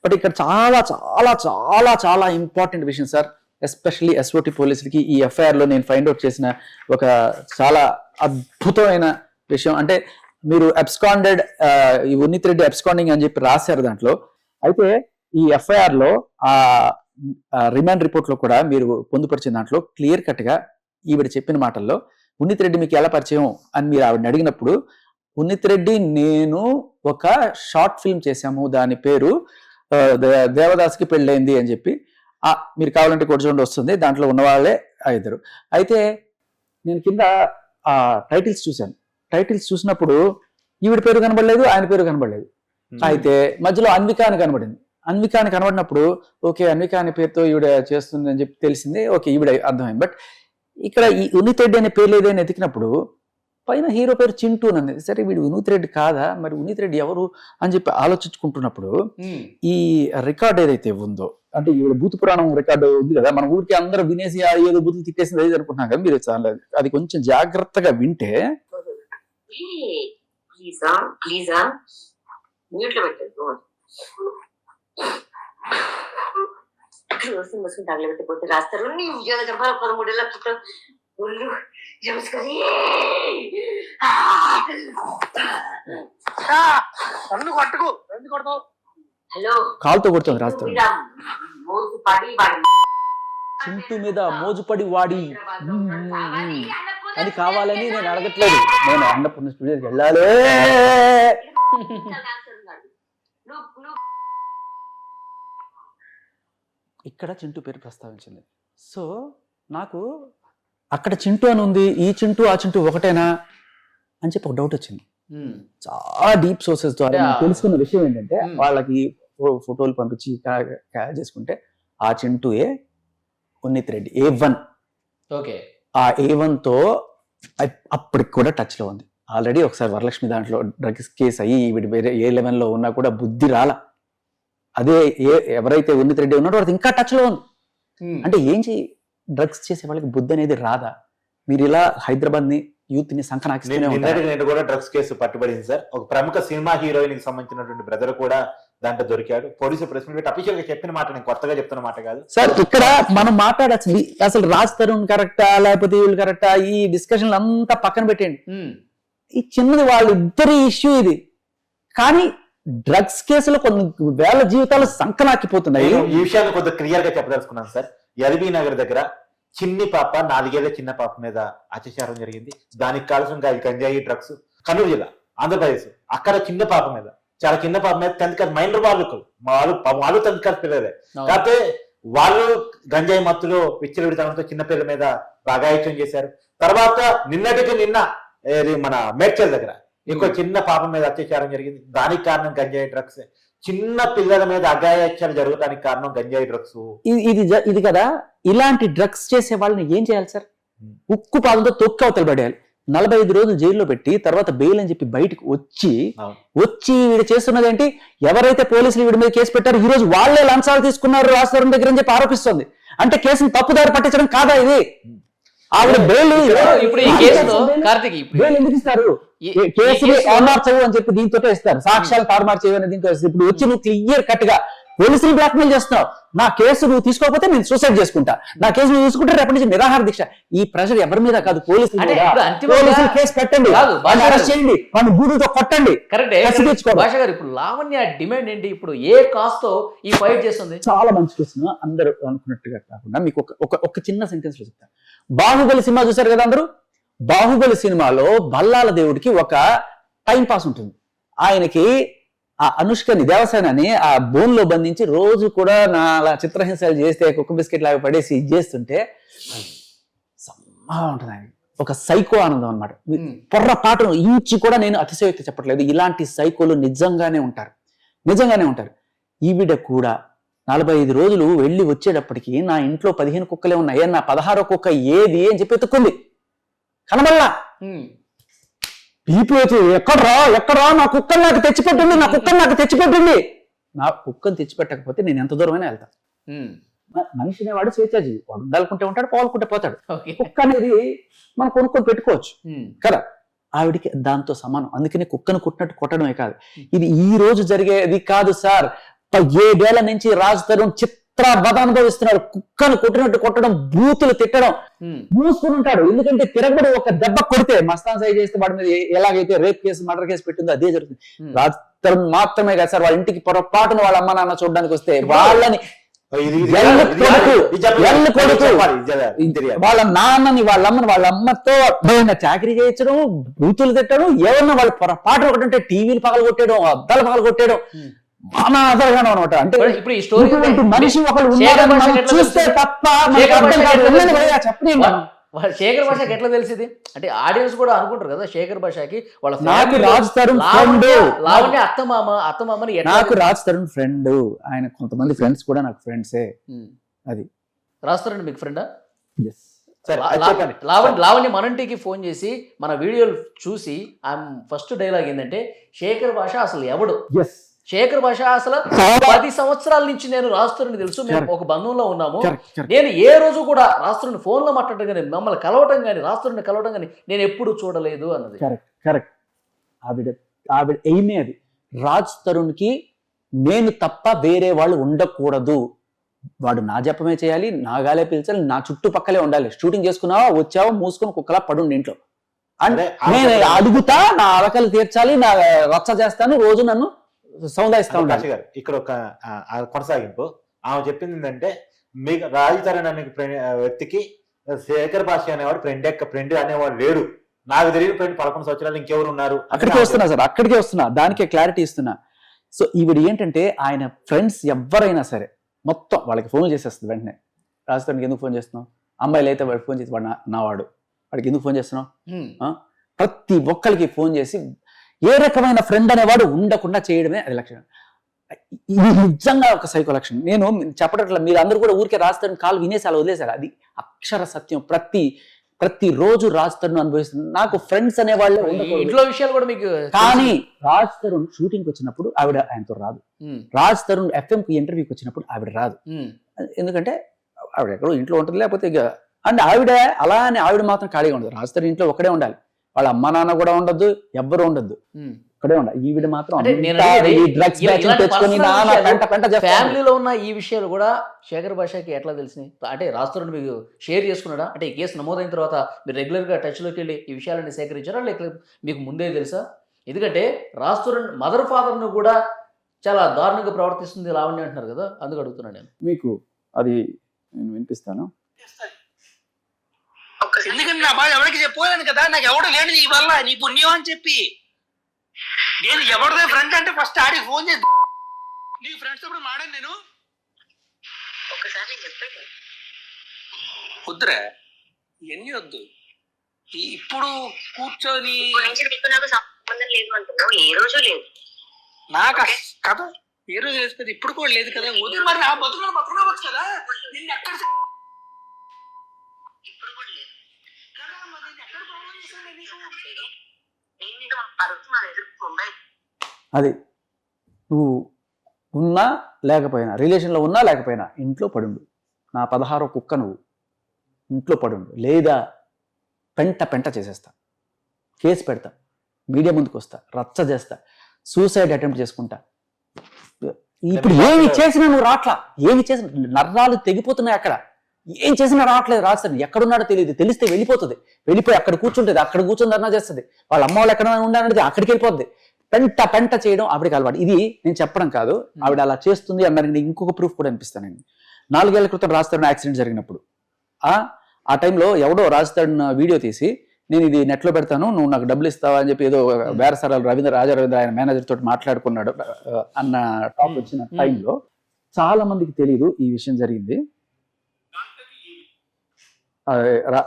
బట్ ఇక్కడ చాలా చాలా చాలా చాలా ఇంపార్టెంట్ విషయం సార్, ఎస్పెషల్లీ ఎస్ఓటి పోలీసులకి ఈ ఎఫ్ఐఆర్ లో నేను ఫైండ్ అవుట్ చేసిన ఒక చాలా అద్భుతమైన విషయం అంటే, మీరు అబ్స్కాండెడ్ ఈ ఉన్నిత్ రెడ్డి అబ్స్కాండింగ్ అని చెప్పి రాశారు దాంట్లో. అయితే ఈ ఎఫ్ఐఆర్ లో ఆ రిమాండ్ రిపోర్ట్ లో కూడా మీరు పొందుపరిచిన దాంట్లో క్లియర్ కట్ గా ఈవిడ చెప్పిన మాటల్లో ఉన్నిత్ రెడ్డి మీకు ఎలా పరిచయం అని మీరు ఆవిడని అడిగినప్పుడు, ఉన్నిత్ రెడ్డి నేను ఒక షార్ట్ ఫిల్మ్ చేశాము, దాని పేరు దేవదాస్కి పెళ్ళైంది అని చెప్పి, మీరు కావాలంటే కూడా చూడండి వస్తుంది, దాంట్లో ఉన్నవాళ్ళే ఇద్దరు. అయితే నేను కింద ఆ టైటిల్స్ చూశాను. టైటిల్స్ చూసినప్పుడు ఈవిడ పేరు కనబడలేదు, ఆయన పేరు కనబడలేదు. అయితే మధ్యలో అన్విక అని కనబడింది. అన్విక అని కనబడినప్పుడు ఓకే అన్విక అనే పేరుతో ఈవిడ చేస్తుంది అని చెప్పి తెలిసింది, ఓకే ఈవిడ అర్థమైంది. బట్ ఇక్కడ ఈ ఉన్నిత్ రెడ్డి అనే పేరు లేదని ఎతికినప్పుడు పైన హీరో పేరు చింటూ అని. సరే వీడు ఉన్నిత్ రెడ్డి కాదా, మరి ఉన్నిత్ రెడ్డి ఎవరు అని చెప్పి ఆలోచించుకుంటున్నప్పుడు ఈ రికార్డ్ ఏదైతే ఉందో, అంటే ఈవిడ భూత పురాణం రికార్డు ఉంది కదా, మన ఊరికి అందరూ వినేసి ఏదో బూతులు తిట్టేసింది అది అనుకుంటున్నాం కదా, మీరు చాలా అది కొంచెం జాగ్రత్తగా వింటే తగలబెట్టిపోతే రాస్తారు నీ ఉద్యోగ గర్భాలు 13 లక్షలు ఒళ్ళు జమస్కరి నన్ను కొట్టుకో ఎందుకు కొడతావు? హలో కాలుతో కొడుతుంది రాస్తారు. మోసు పడి వాడి చింటూ మీద మోజుపడి వాడి అని కావాలని నేను అడగట్లేదు. నేను అన్నపూర్ణ స్టూడియోకి వెళ్ళాలి. ఇక్కడ చింటూ పేరు ప్రస్తావించింది. సో నాకు అక్కడ చింటూ అని ఉంది, ఈ చింటూ ఆ చింటూ ఒకటేనా అని చెప్పి ఒక డౌట్ వచ్చింది. చాలా డీప్ సోర్సెస్ ద్వారా తెలుసుకున్న విషయం ఏంటంటే, వాళ్ళకి ఫోటోలు పంపించి చేసుకుంటే ఆ చింటూయే ఉన్నిత్ రెడ్డి A1. ఓకే, ఆ A1 తో అప్పటికి కూడా టచ్ లో ఉంది. ఆల్రెడీ ఒకసారి వరలక్ష్మి దాంట్లో డ్రగ్స్ కేసు అయ్యి వీడి వేరే A11 లో ఉన్నా కూడా బుద్ధి రాల. అదే ఎవరైతే ఉన్నిత్ రెడ్డి ఉన్నాడో అది ఇంకా టచ్ లో ఉంది. అంటే ఏం చేయి డ్రగ్స్ చేసే వాళ్ళకి బుద్ధి అనేది రాదా? మీరు ఇలా హైదరాబాద్ ని యూత్ ని సంకనాకిస్తూనే ఉంటారు. నేను కూడా డ్రగ్స్ కేసు పట్టుబడింది సార్. ఒక ప్రముఖ సినిమా హీరోయిన్ కి సంబంధించినటువంటి బ్రదర్ కూడా దాంట్లో దొరికాడు. పోలీసు ప్రెస్ మీట్ అఫీషియల్ గా చెప్పిన మాట, నేను కొత్తగా చెప్తున్న మాట కాదు సార్. ఇక్కడ మనం మాట్లాడాల్సింది అసలు రాజ్ తరుణ్ కరెక్టా లేకపోతే వీళ్ళు కరెక్టా, ఈ డిస్కషన్ అంతా పక్కన పెట్టండి. ఈ చిన్నది వాళ్ళిద్దరి ఇష్యూ ఇది. కానీ డ్రగ్స్ కేసులో కొన్ని వేల జీవితాలు సంకనాకిపోతున్నాయి. ఈ విషయాన్ని కొంత క్లియర్ గా చెప్పదలుచుకున్నాను సార్. ఎల్బీ నగర్ దగ్గర చిన్ని పాప 4 ఏళ్ల చిన్న పాప మీద అత్యాచారం జరిగింది. దానికి కావాల్సిన గంజాయి డ్రగ్స్ కర్నూలు జిల్లా ఆంధ్రప్రదేశ్. అక్కడ చిన్న పాప మీద, చాలా చిన్న పాప మీద 10th క్లాస్ మైనర్ వాళ్ళు 10th క్లాస్ పిల్లలే. కాకపోతే వాళ్ళు గంజాయి మత్తులో విచ్చలవిడితనంతో చిన్న పిల్లల మీద బాగాయిత్యం చేశారు. తర్వాత నిన్నటికి నిన్న మన మేడ్చల్ దగ్గర ఇంకో చిన్న పాప మీద అత్యాచారం జరిగింది. దానికి కారణం గంజాయి డ్రగ్స్. చిన్న పిల్లల మీద అఘాయిత్యాలు జరగడానికి కారణం గంజాయి డ్రగ్స్. ఇది కదా, ఇలాంటి డ్రగ్స్ చేసే వాళ్ళని ఏం చేయాలి సార్? ఉక్కు పాదంతో తొక్కి అవతల పడేయాలి. 45 రోజులు జైల్లో పెట్టి తర్వాత బెయిల్ అని చెప్పి బయటకు వచ్చి వీడు చేస్తున్నది ఏంటి? ఎవరైతే పోలీసులు వీడి మీద కేసు పెట్టారో ఈ రోజు వాళ్ళే లంచాలు తీసుకున్నారు రాజధాని దగ్గర అని చెప్పి ఆరోపిస్తుంది. అంటే కేసును తప్పుదారి పట్టించడం కాదా ఇది? ఆవిడ బెయిల్ ఇప్పుడు ఈ కేసులో కార్తీక్ బెయిల్ ఎందుకు ఇస్తారు? కేసుని ఏమార్చవు అని చెప్పి దీంతో ఇస్తారు. సాక్ష్యాలు తారుమారు చేయని దీంతో ఇస్తారు. ఇప్పుడు వచ్చి నువ్వు క్లియర్ కట్ గా పోలీసులు బ్లాక్మెయిల్ చేస్తున్నావు. నా కేసు నువ్వు తీసుకోకపోతే నేను సూసైడ్ చేసుకుంటా, నా కేసు నువ్వు తీసుకుంటే రేపటి నుంచి నిరాహార దీక్ష. ఈ ప్రెషర్ ఎవరి మీద కాదు, పోలీసులు కేసు పెట్టండి, అరెస్ట్ చేయండి, వాళ్ళని గూడుతో కొట్టండి. కరెక్ట్ భాష గారు. ఇప్పుడు లావణ్య డిమాండ్ ఏంటి? ఇప్పుడు ఏ కాస్ట్ తో ఈ ఫైట్ చేస్తుంది? చాలా మంచి క్వశ్చన్. అందరూ అనుకున్నట్టుగా కాకుండా మీకు ఒక చిన్న సెంటెన్స్ లో చెప్తాను. బాహుబలి సినిమా చూసారు కదా అందరూ? బాహుబలి సినిమాలో బల్లాల దేవుడికి ఒక టైం పాస్ ఉంటుంది. ఆయనకి ఆ అనుష్కని దేవసేనని ఆ బోన్ లో బంధించి రోజు కూడా నా చిత్రహింసలు చేస్తే కుక్క బిస్కెట్ లాగా పడేసి చేస్తుంటే సమ్మగా ఉంటుంది. ఆయన ఒక సైకో ఆనందం అనమాట. పొర్రపాటును ఇంచి కూడా నేను అతిశయోక్తి చెప్పట్లేదు. ఇలాంటి సైకోలు నిజంగానే ఉంటారు. ఈవిడ కూడా 45 రోజులు వెళ్ళి వచ్చేటప్పటికి నా ఇంట్లో 15 కుక్కలే ఉన్నాయి, నా 16వ కుక్క ఏది అని చెప్పి ఎత్తుక్కుంది. కనబల్లా ఎక్కడ్రా నా కుక్కను నాకు తెచ్చిపెట్టింది, నా కుక్కను తెచ్చిపెట్టకపోతే నేను ఎంత దూరమైనా వెళ్తాను. మనిషి అనేవాడు స్వేచ్ఛాజీవి. వండాలనుకుంటే ఉంటాడు, పోవాలనుకుంటే పోతాడు. కుక్క అనేది మనం కొనుక్కొని పెట్టుకోవచ్చు కదా. ఆవిడికి దాంతో సమానం. అందుకని కుక్కను కుట్టినట్టు కొట్టడమే కాదు, ఇది ఈ రోజు జరిగేది కాదు సార్. 7 ఏళ్ల నుంచి రాజ్ తరుణ్ చిత్రవధ అనుభవిస్తున్నాడు. కుక్కను కొట్టినట్టు కొట్టడం, బూతులు తిట్టడం, మూసుకుని ఉంటాడు. ఎందుకంటే తిరగబడి ఒక దెబ్బ కొడితే మస్తాన్ సై చేస్తే వాడి మీద ఎలాగైతే రేప్ కేసు, మర్డర్ కేసు పెట్టిందో అదే జరుగుతుంది. రాజ్ తరుణ్ మాత్రమే కదా సార్, వాళ్ళ ఇంటికి పొరపాటున వాళ్ళ అమ్మ నాన్న చూడడానికి వస్తే వాళ్ళని వాళ్ళ నాన్నని, వాళ్ళ అమ్మని, వాళ్ళ అమ్మతో చాకరీ చేయించడం, బూతులు తిట్టడం, ఏమన్నా వాళ్ళు పొరపాటు ఒకటంటే టీవీలు పగలగొట్టేయడం, అద్దాలు పగలగొట్టేయడం, అనాథగానే అనమాట. అంటే ఇప్పుడు ఈ స్టోరీ మనిషి ఒకళ్ళు ఉన్నారని మనం చూస్తే తప్ప చెప్పలేము. శేఖర్ భాషకి ఎట్లా తెలిసింది అంటే ఆడియన్స్ కూడా అనుకుంటారు కదా శేఖర్ భాషకి వాళ్ళ నాకు రాజ్ తరుణ్ ఫ్రెండ్, లావణ్య అత్తమామని నాకు రాజ్ తరుణ్ ఫ్రెండ్, ఆయన కొంతమంది ఫ్రెండ్స్ కూడా నాకు ఫ్రెండ్సే. అది రాజ్ తరుణ్ మీకు ఫ్రెండా? సరే, లావణ్య మనంటికి ఫోన్ చేసి మన వీడియోలు చూసి ఆమె ఫస్ట్ డైలాగ్ ఏంటంటే శేఖర్ భాష అసలు ఎవడు, శేఖర్ భాష అసలు 10 సంవత్సరాల నుంచి నేను రాజుని తెలుసు, మేము ఒక బంధంలో ఉన్నాము, నేను ఏ రోజు కూడా రాజుని ఫోన్ లో మాట్లాడటం కానీ, మమ్మల్ని కలవటం కానీ, రాజుని కలవటం కానీ నేను ఎప్పుడు చూడలేదు అన్నది. కరెక్ట్. ఆవిడ ఎయిమే అది. రాజ్ తరుణ్ కి నేను తప్ప వేరే వాళ్ళు ఉండకూడదు, వాడు నా జపమే చేయాలి, నా గాలే పిలిచాలి, నా చుట్టుపక్కలే ఉండాలి. షూటింగ్ చేసుకున్నావా, వచ్చావా, మూసుకొని కుక్కలా పడుండి ఇంట్లో. అంటే నేను అడుగుతా, నా అలకలు తీర్చాలి, నా రచ్చ చేస్తాను, రోజు నన్ను సౌందర్యిస్తా ఉండాలి. ఇక్కడ ఒక కొనసాగింపు ఆమె చెప్పింది ఏంటంటే, మీకు రాజ్ తరుణ్ అనే వ్యక్తికి శేఖర్ భాష అనేవాడు ఫ్రెండ్ అనేవాడు లేడు, నాకు తెలియని ఫ్రెండ్ 11 సంవత్సరాలు ఇంకెవరు ఉన్నారు. అక్కడికే వస్తున్నా సార్, అక్కడికే వస్తున్నా, దానికే క్లారిటీ ఇస్తున్నా. సో ఈవిడ ఏంటంటే ఆయన ఫ్రెండ్స్ ఎవరైనా సరే మొత్తం వాళ్ళకి ఫోన్ చేసేస్తుంది వెంటనే. రాజ్ తరుణ్కి ఎందుకు ఫోన్ చేస్తున్నావు, అమ్మాయిలు అయితే వాడు ఫోన్ చేసి వాడు నా వాడు, వాడికి ఎందుకు ఫోన్ చేస్తున్నావు, ప్రతి ఒక్కరికి ఫోన్ చేసి ఏ రకమైన ఫ్రెండ్ అనేవాడు ఉండకుండా చేయడమే అది లక్షణం. ఇది నిజంగా ఒక సైకో లక్షణం. నేను చెప్పట్లా, మీరు అందరూ కూడా ఊరికే రాజ్ తరుణ్ కాల్ వినేసి అలా వదిలేశారు, అది అక్షర సత్యం. ప్రతి రోజు రాజ్ తరుణ్ అనుభవిస్తుంది. నాకు ఫ్రెండ్స్ అనేవాళ్ళు ఇంట్లో విషయాలు కూడా మీకు. కానీ రాజ్ తరుణ్ షూటింగ్ వచ్చినప్పుడు ఆవిడ ఆయనతో రాదు, రాజ్ తరుణ్ FM కి ఇంటర్వ్యూకి వచ్చినప్పుడు ఆవిడ రాదు. ఎందుకంటే ఆవిడ ఎక్కడో ఇంట్లో ఉంటుంది, లేకపోతే ఇక అండ్ ఆవిడ అలా అని ఆవిడ మాత్రం ఖాళీగా ఉండదు. రాజ్ తరుణ్ ఇంట్లో ఒక్కడే ఉండాలి, వాళ్ళ అమ్మ నాన్న కూడా ఉండద్దు, ఎవ్వరు ఉండద్దు, ఇక్కడే ఉండాలి. ఈవిడ మాత్రం ఫ్యామిలీలో ఉన్న ఈ విషయాలు కూడా శేఖర్ భాషకి ఎట్లా తెలిసినాయి? అంటే రాజ్ తరుణ్ మీకు షేర్ చేసుకున్నాడా? అంటే ఈ కేసు నమోదైన తర్వాత మీరు రెగ్యులర్ గా టచ్ లోకి వెళ్ళి ఈ విషయాలన్నీ సేకరించారా, లేక మీకు ముందే తెలుసా? ఎందుకంటే రాజ్ తరుణ్ మదర్ ఫాదర్ ను కూడా చాలా దారుణంగా ప్రవర్తిస్తుంది లావణ్య అంటున్నారు కదా, అందుకు అడుగుతున్నాను నేను. మీకు అది నేను వినిపిస్తాను. ఎందుకంటే నా బాధ ఎవరికి చెప్పుకోలేను కదా, నాకు ఎవడు లేడు నీ వల్ల, నీ పుణ్యం అని చెప్పి. నేను ఎవరిదే ఫ్రెండ్ అంటే ఫస్ట్ ఆడికి ఫోన్ చేసి నీ ఫ్రెండ్స్ ఇప్పుడు మాడాను నేను. ఒకసారి చెప్పండి వద్దురా, ఇవన్నీ వద్దు. ఇప్పుడు కూర్చొని నాకు సంబంధం లేదు అంటున్నావు, ఏ రోజు లేదు నాకు కదా, ఏ రోజు లేదు కదా, ఇప్పుడు కూడా లేదు కదా. వద్దు మరి, నా బతుకువచ్చు కదా, నిన్ను ఎక్కడ ఇప్పుడు కూడా లేదు కదా, మరి నేను ఎక్కడ ప్రాబ్లం చేశాను నీకు? అది నువ్వు ఉన్నా లేకపోయినా, రిలేషన్లో ఉన్నా లేకపోయినా ఇంట్లో పడుండు. నా 16వ కుక్క నువ్వు ఇంట్లో పడుండు, లేదా పెంట చేసేస్తా, కేసు పెడతా, మీడియా ముందుకు వస్తా, రచ్చ చేస్తా, సూసైడ్ అటెంప్ట్ చేసుకుంటా. ఇప్పుడు ఏమి చేసినా నువ్వు రాట్లా, ఏమి చేసినా నర్రాలు తెగిపోతున్నాయి. అక్కడ ఏం చేసినా రావట్లేదు. రాస్తాను ఎక్కడున్నాడో తెలియదు, తెలిస్తే వెళ్ళిపోయి అక్కడ కూర్చుంటుంది, అక్కడ కూర్చొని ధర్నా చేస్తుంది. వాళ్ళ అమ్మ వాళ్ళు ఎక్కడ ఉండాలంటే అక్కడికి వెళ్ళిపోద్ది. పెంట చేయడం ఆవిడకి అలవాటు. ఇది నేను చెప్పడం కాదు, ఆవిడ అలా చేస్తుంది అన్నానికి ఇంకొక ప్రూఫ్ కూడా అనిపిస్తాను. నేను 4 ఏళ్ల క్రితం రాజ్ తరుణ్ యాక్సిడెంట్ జరిగినప్పుడు ఆ టైంలో ఎవడో రాజ్ తరుణ్ వీడియో తీసి నేను ఇది నెట్లో పెడతాను, నువ్వు నాకు డబ్బులు ఇస్తావా అని చెప్పి ఏదో బేరసారాలు రాజా రవీంద్ర ఆయన మేనేజర్ తోటి మాట్లాడుకున్నాడు అన్న టాప్ వచ్చిన టైంలో చాలా మందికి తెలియదు ఈ విషయం జరిగింది.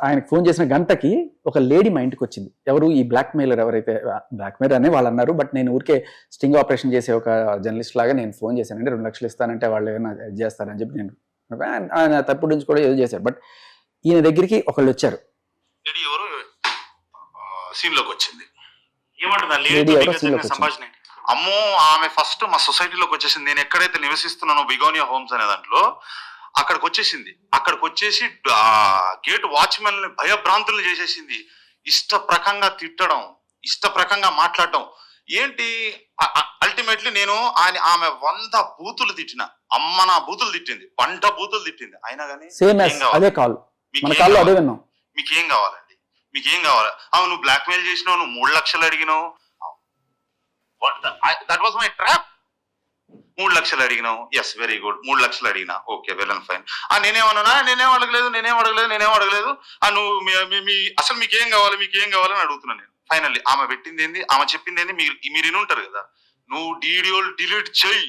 ఆయనకు ఫోన్ చేసిన గంటకి ఒక లేడీ మా ఇంటికి వచ్చింది. ఎవరు ఈ బ్లాక్ మెయిలర్, ఎవరైతే బ్లాక్ మెయిలర్ అని వాళ్ళు అన్నారు, బట్ నేను ఊరికే స్టింగ్ ఆపరేషన్ చేసే ఒక జర్నలిస్ట్ లాగా నేను ఫోన్ చేశానంటే 2 లక్షలు ఇస్తానంటే వాళ్ళు ఏమైనా చేస్తారని చెప్పి నేను ఆయన తప్పుడు నుంచి కూడా ఏదో చేశారు. బట్ ఈయన దగ్గరికి ఒకళ్ళు వచ్చారు, సంభాషణ. అమ్మో, ఆమె ఫస్ట్ మా సొసైటీలోకి వచ్చేసింది. నేను ఎక్కడైతే నివసిస్తున్నానో బిగోనియా హోమ్స్ అనే దాంట్లో అక్కడికి వచ్చేసి గేట్ వాచ్మెన్ భయభ్రాంతులు చేసేసింది. ఇష్టప్రకంగా తిట్టడం, ఇష్టప్రకంగా మాట్లాడటం. ఏంటి అల్టిమేట్లీ నేను ఆమె 100 బూతులు తిట్టిన, అమ్మ నా బూతులు తిట్టింది, 100 బూతులు తిట్టింది, అయినా కానీ సేమ్ అదే కాల్ మన కాల్లో అదే విన్నాం. మీకేం కావాలండి, మీకేం కావాలి? నువ్వు బ్లాక్ మెయిల్ చేసినావు, నువ్వు 3 లక్షలు అడిగినావు, దట్ వాజ్ మై ట్రాప్. 3 లక్షలు అడిగినావు, ఎస్ వెరీ గుడ్, 3 లక్షలు అడిగినా, ఓకే వెల్ అండ్ ఫైన్. నేనేమన్నా నేనేం అడగలేదు. నువ్వు అసలు మీకేం కావాలని అడుగుతున్నాను నేను. ఫైనల్లీ ఆమె పెట్టింది ఏంది, ఆమె చెప్పింది ఏంది, మీరు వినుంటారు కదా, నువ్వు వీడియోలు డిలీట్ చెయ్యి,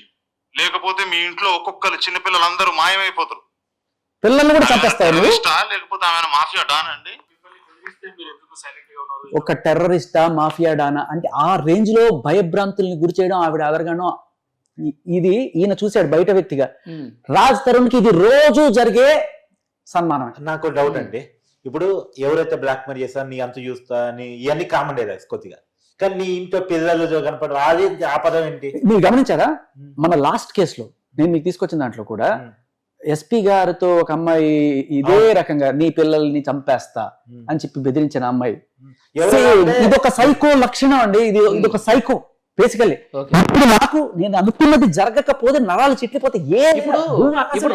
లేకపోతే మీ ఇంట్లో ఒక్కొక్కరు చిన్నపిల్లలందరూ మాయమైపోతారు, పిల్లల్ని కూడా చంపేస్తారు. లేకపోతే ఆమె మాఫియా డాన్ అండి. ఒక టెర్రరిస్టా మాఫియా డానా అంటే ఆ రేంజ్ లో భయభ్రాంతుల్ని గురి చేయడం ఆవిడ అదరగానో. ఇది ఈయన చూశాడు బయట వ్యక్తిగా. రాజ్ తరుణ్ కి ఇది రోజు జరిగే సన్మానం. నాకు డౌట్ అండి, ఇప్పుడు ఎవరైతే బ్లాక్ మెయిల్ చేస్తారో నీ అంత చూస్తా నీ ఇవన్నీ కామన్ డైలాగ్స్ కొద్దిగా, కానీ నీ ఇంట్లో పిల్లలు కనపడరు, అది ఆ పదం ఏంటి? మీరు గమనించారా మన లాస్ట్ కేసులో నేను మీకు తీసుకొచ్చిన దాంట్లో కూడా ఎస్పీ గారితో ఒక అమ్మాయి ఇదే రకంగా నీ పిల్లల్ని చంపేస్తా అని చెప్పి బెదిరించిన అమ్మాయి, ఇదొక సైకో లక్షణం అండి. ఇదొక సైకో బేసికల్లీ. ఇప్పుడు నాకు నేను అనుకున్నది జరగకపోతే నరాలు చిట్లిపోతే ఇప్పుడు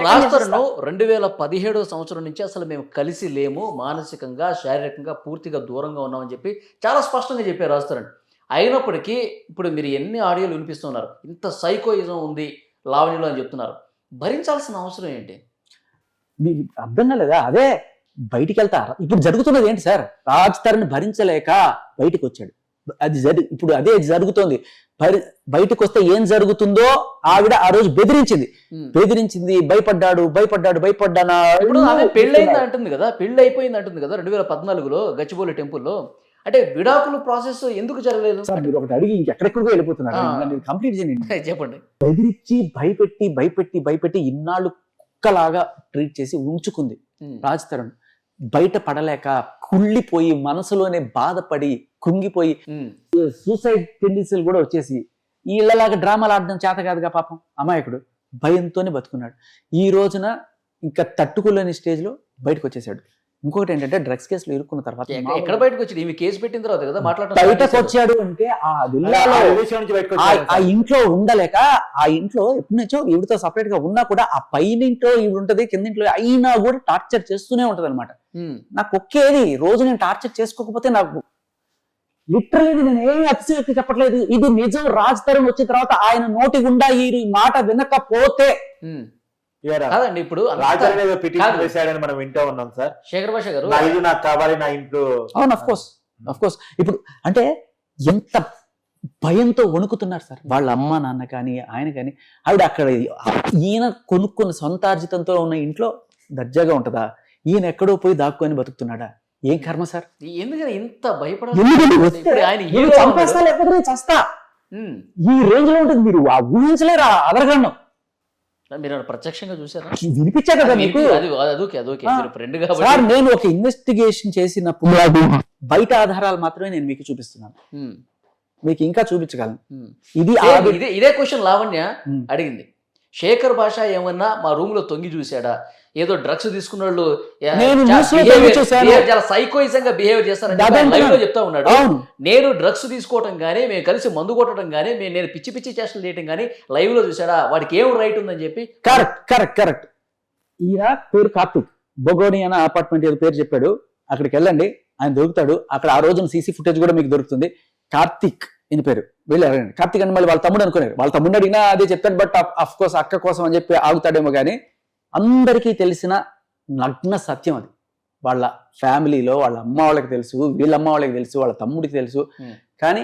రాస్తారను 2017 సంవత్సరం నుంచి అసలు మేము కలిసి లేము, మానసికంగా శారీరకంగా పూర్తిగా దూరంగా ఉన్నామని చెప్పి చాలా స్పష్టంగా చెప్పారు రాస్తారని. అయినప్పటికీ ఇప్పుడు మీరు ఎన్ని ఆడియోలు వినిపిస్తున్నారు, ఇంత సైకోయిజం ఉంది లావణ్యలో అని చెప్తున్నారు, భరించాల్సిన అవసరం ఏంటి? మీకు అర్థం కాలేదా? అదే బయటికి వెళ్తారు. ఇప్పుడు జరుగుతున్నది ఏంటి సార్, రాజ్ తరుణ్ భరించలేక బయటకు వచ్చాడు. ఇప్పుడు అదే జరుగుతోంది. బయటకు వస్తే ఏం జరుగుతుందో ఆవిడ ఆ రోజు బెదిరించింది, భయపడ్డానా. ఇప్పుడు ఆమె పెళ్ళయింది అంటుంది కదా, పెళ్ళి అయిపోయింది అంటుంది కదా 2014లో గచ్చిబౌలి టెంపుల్లో. అంటే విడాకుల ప్రాసెస్ ఎందుకు జరగలేదు? సార్ మీరు ఒకటి అడిగి ఎక్కడెక్కడికో వెళ్ళిపోతున్నారు, కంప్లీట్ చేయండి. చెప్పండి. బెదిరించి భయపెట్టి ఇన్నాళ్ళు కుక్కలాగా ట్రీట్ చేసి ఉంచుకుంది రాజ్ తరుణ్. బయట పడలేక కుళ్ళిపోయి మనసులోనే బాధపడి కుంగిపోయి సూసైడ్ టెండెన్సీలు కూడా వచ్చేసి వీళ్ళలాగా డ్రామాలు ఆడడం చేత కాదుగా పాపం అమాయకుడు, భయంతోనే బతుకున్నాడు. ఈ రోజున ఇంకా తట్టుకోలేని స్టేజ్ లో బయటకు వచ్చేసాడు. ఇంకొకటి ఏంటంటే డ్రగ్స్ కేసులో ఇరుక్కున్న తర్వాత ఎక్కడ బయటకు వచ్చి ఈమె కేసు పెట్టిన తర్వాత కదా మాట్లాడటం బయటకు వచ్చాడు అంటే ఆ విల్లాలో ఆ ఇంట్లో ఉండలేక, ఆ ఇంట్లో ఎప్పటి నుంచో ఈవిడతో సపరేట్ గా ఉన్నా కూడా ఆ పైనింట్లో ఈవిడ ఉంటది, కిందింట్లో అయినా కూడా టార్చర్ చేస్తూనే ఉంటది అనమాట. నాకు ఒకేది రోజు నేను టార్చర్ చేసుకోకపోతే నాకు లిటరలీ నేను ఏమి అతిశయోక్తి చెప్పట్లేదు, ఇది నిజం. రాజ్ తరుణ్ వచ్చిన తర్వాత ఆయన నోటి గుండా ఈ మాట వినకపోతే కాదండి. ఇప్పుడు పిటిషన్ వేసాడని మనం వింటూ ఉన్నాం సార్. శేఖర్ భాష గారు నా ఇల్లు నాకు కావాలి, నా ఇంట్లో. అవును, అఫ్ కోర్స్. ఇప్పుడు అంటే ఎంత భయంతో వణుకుతున్నారు సార్ వాళ్ళ అమ్మ నాన్న కానీ ఆయన కానీ. ఆవిడ అక్కడ ఈయన కొనుక్కున్న సొంతార్జితంతో ఉన్న ఇంట్లో దర్జాగా ఉంటుందా? ఈయన ఎక్కడో పోయి దాక్కొని బతుకుతున్నాడా? ఏం కర్మ సార్? ఎందుకని ఇంత భయపడాలి? చస్తా ఈ రేంజ్ లో ఉంటుంది. మీరు ఊహించలేరా అదరగండం. మీరు ప్రత్యక్షంగా చూసారా? వినిపించా కదా మీకు. సార్ నేను ఒక ఇన్వెస్టిగేషన్ చేసినప్పుడు బయట ఆధారాలు మాత్రమే నేను మీకు చూపిస్తున్నాను, మీకు ఇంకా చూపించగలను. ఇదే క్వశ్చన్ లావణ్య అడిగింది. శేఖర్ భాష ఏమన్నా మా రూమ్ లో తొంగి చూసాడా? ఏదో డ్రగ్స్ తీసుకున్న వాళ్ళు చాలా సైకోయిజంగా బిహేవియర్ చేస్తారని చెప్తా ఉన్నాడు. నేను డ్రగ్స్ తీసుకోవటం కానీ, మేము కలిసి మందు కొట్టడం కానీ, నేను పిచ్చి చేష్టలు చేయటం కానీ లైవ్ లో చూసాడా? వాడికి ఏం రైట్ ఉందని చెప్పి. కరెక్ట్. ఈయన పేరు కార్తిక్, బొగోని అనే అపార్ట్మెంట్ ఏదో పేరు చెప్పాడు. అక్కడికి వెళ్ళండి, ఆయన దొరుకుతాడు. అక్కడ ఆ రోజున సీసీ ఫుటేజ్ కూడా మీకు దొరుకుతుంది. కార్తిక్ ఈయన పేరు. వెళ్ళారండి. కార్తిక్ అని మళ్ళీ వాళ్ళ తమ్ముడు అనుకున్నారు. వాళ్ళ తమ్ముడు అడిగినా అదే చెప్తాడు. బట్ అఫ్ కోర్స్ అక్క కోసం అని చెప్పి ఆగుతాడేమో కానీ అందరికీ తెలిసిన నగ్న సత్యం అది. వాళ్ళ ఫ్యామిలీలో వాళ్ళ అమ్మ వాళ్ళకి తెలుసు, వీళ్ళ అమ్మ వాళ్ళకి తెలుసు, వాళ్ళ తమ్ముడికి తెలుసు. కానీ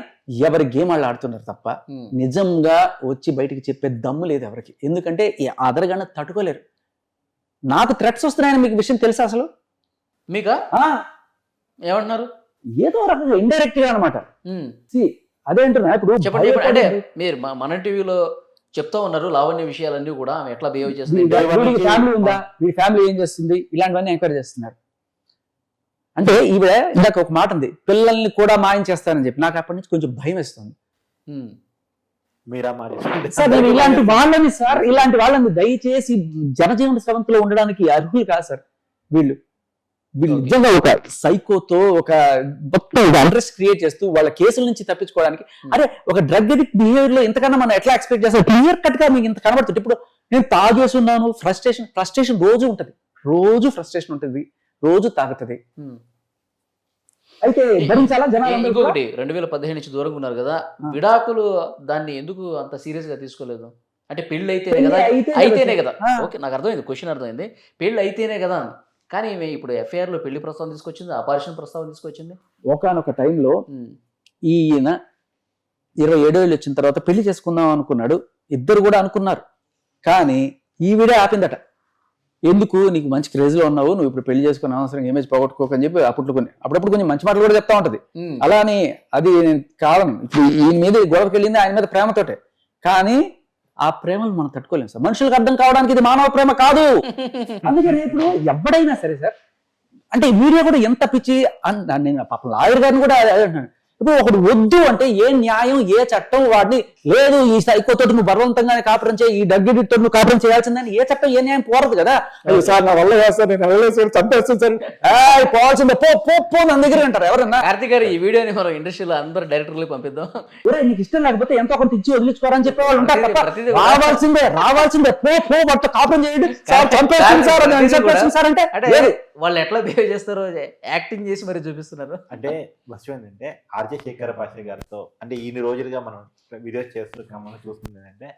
ఎవరి గేమ్ వాళ్ళు ఆడుతున్నారు తప్ప నిజంగా వచ్చి బయటికి చెప్పే దమ్ము లేదు ఎవరికి. ఎందుకంటే అదరగానే తట్టుకోలేరు. నాకు థ్రెట్స్ వస్తున్నాయని మీకు విషయం తెలుసా అసలు? మీకా ఏమంటున్నారు? ఏదో రకంగా ఇండైరెక్ట్ గా అనమాట. అదే అంటున్నా. ఇప్పుడు చెప్పండి. అంటే మీరు మన టీవీలో చెప్తా ఉన్నారు లావణ్య విషయాలన్నీ కూడా ఆమె ఎట్లా బిహేవ్ చేస్తుంది, ఫ్యామిలీ ఉందా, వీడి ఫ్యామిలీ ఏం చేస్తుంది, ఇలాంటివన్నీ ఎంక్వైరీ చేస్తున్నారు. అంటే ఈవిడ ఇందాక ఒక మాట ఉంది, పిల్లల్ని కూడా మాయం చేస్తానని చెప్పి. నాకు అప్పటి నుంచి కొంచెం భయం వేస్తుంది. సార్ నేను ఇలాంటి వాళ్ళని దయచేసి జనజీవన స్రవంతిలో ఉండడానికి అర్హులు కాదు సార్ వీళ్ళు. వీళ్ళు నిజంగా ఒక సైకోతో ఒక మొత్తం అడ్రస్ క్రియేట్ చేస్తూ వాళ్ళ కేసుల నుంచి తప్పించుకోవడానికి, అరే ఒక డ్రగ్ అడిక్ట్ బిహేవియర్ లో ఇంతకన్నా మనం ఎట్లా ఎక్స్పెక్ట్ చేస్తాం? క్లియర్ కట్ గా మీకు ఇంత కనబడుతుంది. ఇప్పుడు నేను తాగేసి ఉన్నాను, ఫ్రస్ట్రేషన్ రోజు ఉంటది, రోజు ఫ్రస్ట్రేషన్ ఉంటుంది, రోజు తాగుతుంది. అయితే భరించాలా జనాలు? ఇంకొకటి 2015 నుంచి దూరంగా ఉన్నారు కదా, విడాకులు దాన్ని ఎందుకు అంత సీరియస్ గా తీసుకోలేదు? అంటే పెళ్లి అయితేనే కదా, అయితేనే కదా. ఓకే, నాకు అర్థమైంది, క్వశ్చన్ అర్థమైంది. పెళ్లి అయితేనే కదా, కానీ ఇప్పుడు ఎఫ్ఐఆర్ లో పెళ్లి ప్రస్తావన తీసుకొచ్చింది, అపార్షన్ ప్రస్తావన తీసుకొచ్చింది. ఒకనొక టైంలో ఈయన 27 ఏళ్ళు వచ్చిన తర్వాత పెళ్లి చేసుకుందాం అనుకున్నాడు, ఇద్దరు కూడా అనుకున్నారు. కానీ ఈవిడే ఆపిందట. ఎందుకు, నీకు మంచి క్రేజ్ లో ఉన్నావు, నువ్వు ఇప్పుడు పెళ్లి చేసుకున్న అవసరం ఇమేజ్ పోగొట్టుకోకని చెప్పి అప్పుడప్పుడు కొంచెం మంచి మాటలు కూడా చెప్తా ఉంటది. అలా అని అది కారణం. ఇప్పుడు ఈయన మీద గొడవకి వెళ్ళింది ఆయన మీద ప్రేమతోటే, కానీ ఆ ప్రేమను మనం తట్టుకోలేము సార్. మనుషులకు అర్థం కావడానికి ఇది మానవ ప్రేమ కాదు. అందుకని ఇప్పుడు ఎవడైనా సరే సార్, అంటే ఈ మీడియా కూడా ఎంత పిచ్చి నేను పాపం లాయర్ గారిని కూడా అదే అంటున్నాను. ఇప్పుడు ఒకడు వద్దు అంటే ఏ న్యాయం, ఏ చట్టం వాడిని లేదు, ఈ సైకోతో నువ్వు బలవంతంగానే కాపురం చేయి, ఈ డగ్ ఎడిక్తో నువ్వు కాపురం చేయాల్సిందని ఏ చట్టం, ఏ న్యాయం పోరదు కదా. సార్ నా వల్ల చేస్తాను, నేను వెళ్ళలేదు, చంపేస్తాను సార్, పోవాల్సిందే, పో నా దగ్గర అంటారు ఎవరన్నా. కార్తీక్ గారు, ఈ వీడియోని మనం ఇండస్ట్రీలో అందరు డైరెక్టర్లు పంపిద్దాం. నీకు ఇష్టం లేకపోతే ఎంతో కొంత ఇచ్చి వదిలించుకోవాలని చెప్పేవాళ్ళు ఉంటారు తప్ప రావాల్సిందే పో వాటితో కాపురం చేయండి సార్, చంపేస్తాను సార్ అని చెప్పేస్తాను సార్ అంటే వాళ్ళు ఎట్లా బిహేవ్ చేస్తారో యాక్టింగ్ చేసి మరి చూపిస్తున్నారు. అంటే విషయం ఏంటంటే ఆర్జే శేఖర్ భాష గారితో అంటే ఇన్ని రోజులుగా మనం వీడియోస్ చేస్తున్నాం, మనం చూస్తుంది ఏంటంటే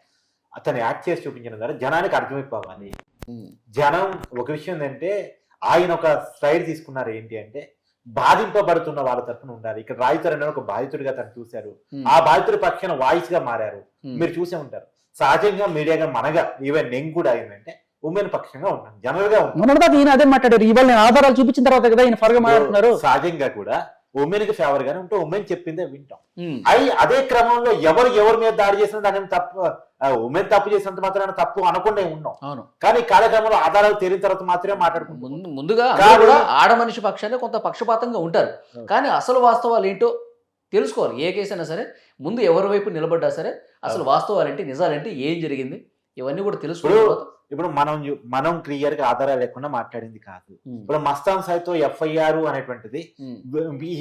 అతను యాక్ట్ చేసి చూపించిన ద్వారా జనానికి అర్థమైపోవాలి. జనం ఒక విషయం ఏంటంటే ఆయన ఒక స్లైడ్ తీసుకున్నారు, ఏంటి అంటే బాధింపబడుతున్న వాళ్ళ తరఫున ఉండాలి. ఇక్కడ రాయితర్ అనే ఒక బాధితుడిగా తను చూశారు, ఆ బాధితుడి పక్షాన వాయిస్ గా మారారు. మీరు చూసే ఉంటారు సహజంగా మీడియాగా మనగా ఈవెన్ నేను కూడా ఏంటంటే ఉమెన్ పక్షంగా ఉంటాను, జనరల్ గా ఉంటాను. ఈయన అదే మాట్లాడారు, ఇవాళ నేను ఆధారాలు చూపించిన తర్వాత కదా ఈయన ఫర్గా మాట్లాడుతున్నారు. సహజంగా కూడా ఉమెన్ కి ఫేవర్ గానే ఉంటే ఉమెన్ చెప్పిందే వింటాం. అదే క్రమంలో ఎవరి మీద దాడి చేసిన దాని తప్పు, ఉమెన్ తప్పు చేసినంత మాత్రాన తప్పు అనకుండా ఉన్నాం. కానీ కాలక్రమంలో ఆధారాలు తేలిన తర్వాత మాత్రమే మాట్లాడుకుంటాం. ముందుగా ఆడ మనిషి పక్షాన్ని కొంత పక్షపాతంగా ఉంటారు, కానీ అసలు వాస్తవాలు ఏంటో తెలుసుకోవాలి. ఏ కేసు అయినా సరే ముందు ఎవరి వైపు నిలబడ్డా సరే అసలు వాస్తవాలేంటి, నిజాలేంటి, ఏం జరిగింది, ఇవన్నీ కూడా తెలుసుకోవాలి. ఇప్పుడు మనం క్లియర్ గా ఆధారాలు లేకుండా మాట్లాడింది కాదు. ఇప్పుడు మస్తాన్ సాయితో ఎఫ్ఐఆర్ అనేటువంటిది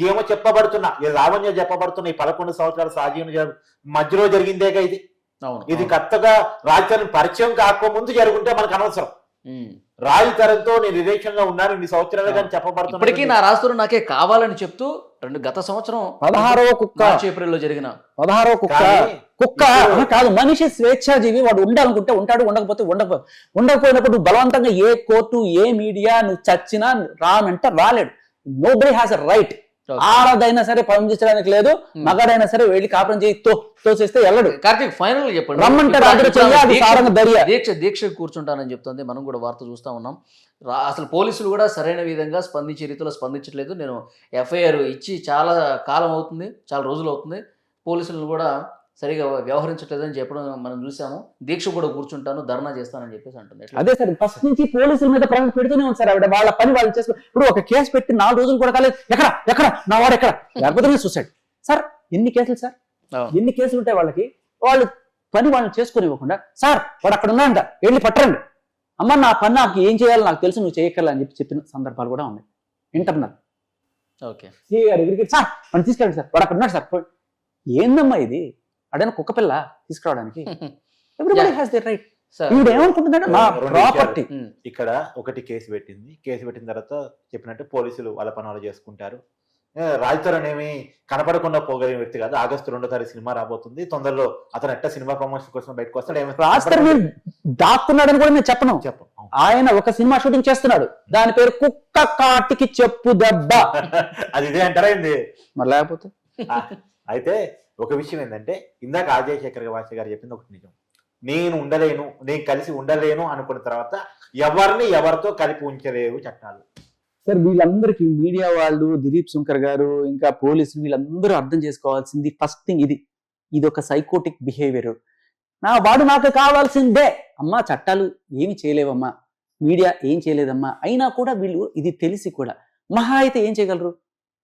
ఏమో చెప్పబడుతున్నా, లావణ్య చెప్పబడుతున్న ఈ 11 సంవత్సరాల సాజీవన మధ్యలో జరిగిందేగా ఇది. ఇది కొత్తగా రాజధాని పరిచయం కాకముందు జరుగుంటే మనకు అనవసరం. రాజతరంతో నేను రిలేషన్ లో ఉన్నాను ఇన్ని సంవత్సరాలుగా చెప్పబడుతుంది. ఇప్పటికీ నా రాష్ట్రం నాకే కావాలని చెప్తూ గత సంవత్సరం 16వ కుక్క ఏప్రిల్లో జరిగిన 16వ కుక్క కాదు, మనిషి స్వేచ్ఛాజీవి, వాడు ఉండాలనుకుంటే ఉంటాడు, ఉండకపోతే ఉండకపోయినప్పుడు బలవంతంగా ఏ కోర్టు, ఏ మీడియా నువ్వు చచ్చినా రానంటే రాలేడు. Nobody has a right. ఆడదైనా సరే పంపించడానికి లేదు, మగాడైనా సరే వెళ్ళి కాపురం చేయి తోసేస్తే వెళ్ళడు. కార్తీక్ ఫైనల్ చెప్పండి, దీక్ష కూర్చుంటానని చెప్తుంది. మనం కూడా వార్త చూస్తా ఉన్నాం. అసలు పోలీసులు కూడా సరైన విధంగా స్పందించే రీతిలో స్పందించట్లేదు. నేను ఎఫ్ఐఆర్ ఇచ్చి చాలా కాలం అవుతుంది, చాలా రోజులు అవుతుంది, పోలీసులు కూడా సరిగా వ్యవహరించట్లేదని చెప్పడం మనం చూసాము. దీక్ష కూడా కూర్చుంటాను, ధర్నా చేస్తానని చెప్పేసి అంటుంది. అదే సార్, ఫస్ట్ నుంచి పోలీసుల మీద ప్రేమ పెడుతూనే ఉంది సార్. ఆవిడ వాళ్ళ పని వాళ్ళు చేసుకో. ఇప్పుడు ఒక కేసు పెట్టి 4 రోజులు కూడా కాలేదు, ఎక్కడ నా వాడు ఎక్కడ, లేకపోతే సూసైడ్. సార్ ఎన్ని కేసులు సార్, ఎన్ని కేసులు ఉంటాయి వాళ్ళకి? వాళ్ళు పని వాళ్ళని చేసుకుని ఇవ్వకుండా, సార్ వాడు అక్కడ ఉన్నాయంట, వెళ్ళి పట్టరండి, అమ్మ నా పని నాకు ఏం చేయాలో నాకు తెలుసు, నువ్వు చేయగల అని చెప్పిన సందర్భాలు కూడా ఉన్నాయి. ఇంటర్నల్ ఓకే సార్ మనం తీసుకెళ్ళండి సార్, వాడు అక్కడ ఉన్నాడు సార్. ఏందమ్మా ఇది, అడైనా కుక్క పిల్ల తీసుకురావడానికి ఎవ్రీబడీ హ్యాస్ ది రైట్. ఏమనుకుంటున్నాడు నా ప్రాపర్టీ. ఇక్కడ ఒకటి కేసు పెట్టిన తర్వాత చెప్పినట్టు పోలీసులు వాళ్ళ పని వాళ్ళు చేసుకుంటారు. రాజతర్ అనేవి కనపడకుండా పోగలిగిన వ్యక్తి కాదు. ఆగస్టు 2వ తారీఖు సినిమా రాబోతుంది. తొందరలో అతను ఎట్ట సినిమా ప్రమోషన్ కోసం బయటకు వస్తాడు. దాక్కున్నాడని కూడా నేను చెప్పను. ఆయన ఒక సినిమా షూటింగ్ చేస్తున్నాడు, దాని పేరు కుక్క కాటికి చెప్పు దెబ్బ. అది ఇదే అంటారా ఏంది మరి? లేకపోతే అయితే ఒక విషయం ఏంటంటే, ఇందాక అజయ్ శేఖర్ భాష గారు చెప్పింది ఒకటి నిజం. నేను కలిసి ఉండలేను అనుకున్న తర్వాత ఎవరితో కలిపి ఉంచలేవు చట్టాలు. సార్ వీళ్ళందరికీ మీడియా వాళ్ళు, దిలీప్ శంకర్ గారు, ఇంకా పోలీసులు, వీళ్ళందరూ అర్థం చేసుకోవాల్సింది ఫస్ట్ థింగ్ ఇది ఒక సైకోటిక్ బిహేవియర్. వాడు నాకు కావాల్సిందే. అమ్మా చట్టాలు ఏమి చేయలేవమ్మా, మీడియా ఏం చేయలేదమ్మా, అయినా కూడా వీళ్ళు ఇది తెలిసి కూడా మహా అయితే ఏం చేయగలరు,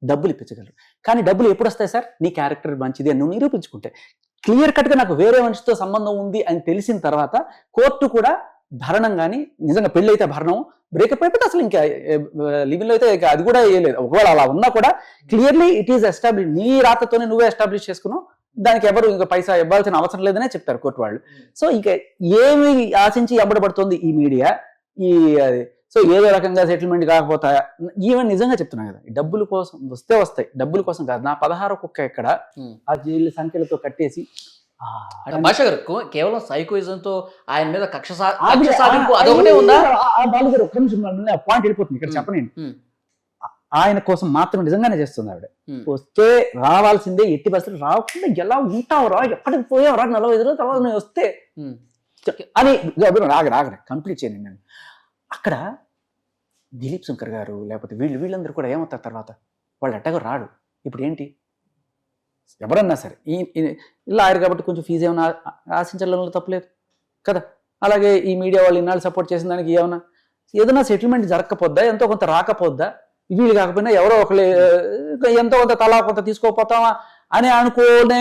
డబ్బులు ఇప్పించగలరు. కానీ డబ్బులు ఎప్పుడు వస్తాయి సార్? నీ క్యారెక్టర్ మంచిది అని నువ్వు నిరూపించుకుంటే. క్లియర్ కట్గా నాకు వేరే మనిషితో సంబంధం ఉంది అని తెలిసిన తర్వాత కోర్టు కూడా భరణం కానీ నిజంగా పెళ్లి అయితే భరణం, బ్రేకప్ అయిపోతే అసలు ఇంకా లివింగ్ లో అయితే ఇక అది కూడా వేయలేదు. ఒకవేళ అలా ఉన్నా కూడా క్లియర్లీ ఇట్ ఈస్ ఎస్టాబ్లిష్, నీ రాతతోనే నువ్వే ఎస్టాబ్లిష్ చేసుకున్నావు, దానికి ఎవరు ఇంకా పైసా ఇవ్వాల్సిన అవసరం లేదనే చెప్తారు కోర్టు వాళ్ళు. సో ఇంకా ఏమి ఆశించి అమ్మడబడుతుంది ఈ మీడియా, ఈ సో ఏదో రకంగా సెటిల్మెంట్ కాకపోతా ఈవెన్ నిజంగా చెప్తున్నా కదా, డబ్బుల కోసం వస్తాయి, డబ్బుల కోసం కాదు. నా 16 కుక్క ఎక్కడ ఆ జైలు సంఖ్యలతో కట్టేసి అంటే భాష గారు కేవలం సైకోయిజంతో ఆయన మీద కక్ష సాధింపు అదొకటే ఉందా? బాలుగారు ఒక్క నిమిషం పాయింట్ వెళ్ళిపోతుంది ఇక్కడ చెప్పనండి. ఆయన కోసం మాత్రం నిజంగానే చేస్తుంది ఆవిడ. వస్తే రావాల్సిందే, ఎట్టి పరిస్థితులు రాకుండా ఎలా ఉంటావురా, ఎక్కడికి పోయావురా 45 రోజుల తర్వాత నేను వస్తే అని రాగ కంప్లీట్ చేయండి. నేను అక్కడ దిలీప్ శంకర్ గారు లేకపోతే వీళ్ళందరూ కూడా ఏమవుతారు తర్వాత, వాళ్ళు ఎట్టగా రాడు. ఇప్పుడు ఏంటి ఎవరన్నా సరే ఇలా ఆయన కాబట్టి కొంచెం ఫీజు ఏమైనా ఆశించడంలో తప్పలేదు కదా. అలాగే ఈ మీడియా వాళ్ళు ఇన్నాళ్ళు సపోర్ట్ చేసిన దానికి ఏదైనా సెటిల్మెంట్ జరగకపోద్దా, ఎంతో కొంత రాకపోద్దా, వీళ్ళు కాకపోయినా ఎవరో ఒకళ్ళు ఎంతో కొంత తలా కొంత తీసుకోకపోతామా అని అనుకునే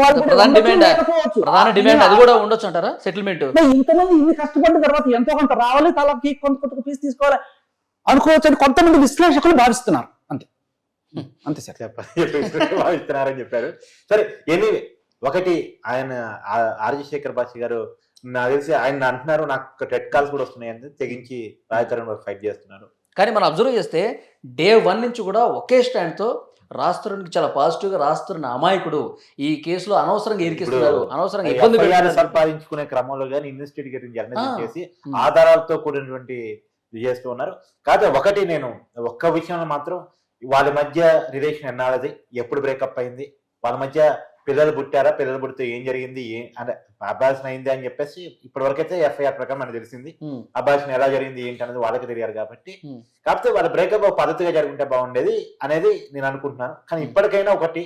వాళ్ళు ప్రధాన డిమాండ్ అది కూడా ఉండొచ్చు అంటారా సెటిల్మెంట్. ఇంతమంది ఇన్ని కష్టపడిన తర్వాత ఎంతో కొంత రావాలి, తలకి కొంత ఫీజు తీసుకోవాలి అనుకోవచ్చు అని కొంతమంది విశ్లేషకులు భావిస్తున్నారు. అంతే సార్ భావిస్తున్నారని చెప్పారు. సరే ఎనీవే, ఒకటి ఆయన ఆర్జశేఖర్ భాషి గారు నాకు తెలిసి ఆయన అంటున్నారు, నాకు రెడ్ కాల్స్ కూడా వస్తున్నాయని తెగించి రాజతరుణ్ ఫైట్ చేస్తున్నారు. కానీ మనం అబ్జర్వ్ చేస్తే డే 1 నుంచి కూడా ఒకే స్టాండ్తో రాస్తరునికి చాలా పాజిటివ్ గా, రాస్తున్న అమాయకుడు ఈ కేసులో అనవసరంగా ఇరికిస్తున్నారు, అనవసరంగా ఇబ్బంది సంపాదించుకునే క్రమంలో కానీ ఇన్వెస్టిగేటివ్ జర్నలిజం చేసి ఆధారాలతో కూడినటువంటి చేస్తూ ఉన్నారు. కాకపోతే ఒకటి నేను ఒక్క విషయంలో మాత్రం, వాళ్ళ మధ్య రిలేషన్ ఎన్నాళ్ళది, ఎప్పుడు బ్రేకప్ అయింది, వాళ్ళ మధ్య పిల్లలు పుట్టారా, పిల్లలు పుడితే ఏం జరిగింది, అంటే అభాషణ అయింది అని చెప్పేసి ఇప్పటి వరకైతే ఎఫ్ఐఆర్ ప్రకారం మనకు తెలిసింది. అభాషణ ఎలా జరిగింది ఏంటి అనేది వాళ్ళకి తెలియాలి కాబట్టి, కాకపోతే వాళ్ళ బ్రేకప్ పద్ధతిగా జరుగుంటే బాగుండేది అనేది నేను అనుకుంటున్నాను. కానీ ఇప్పటికైనా ఒకటి,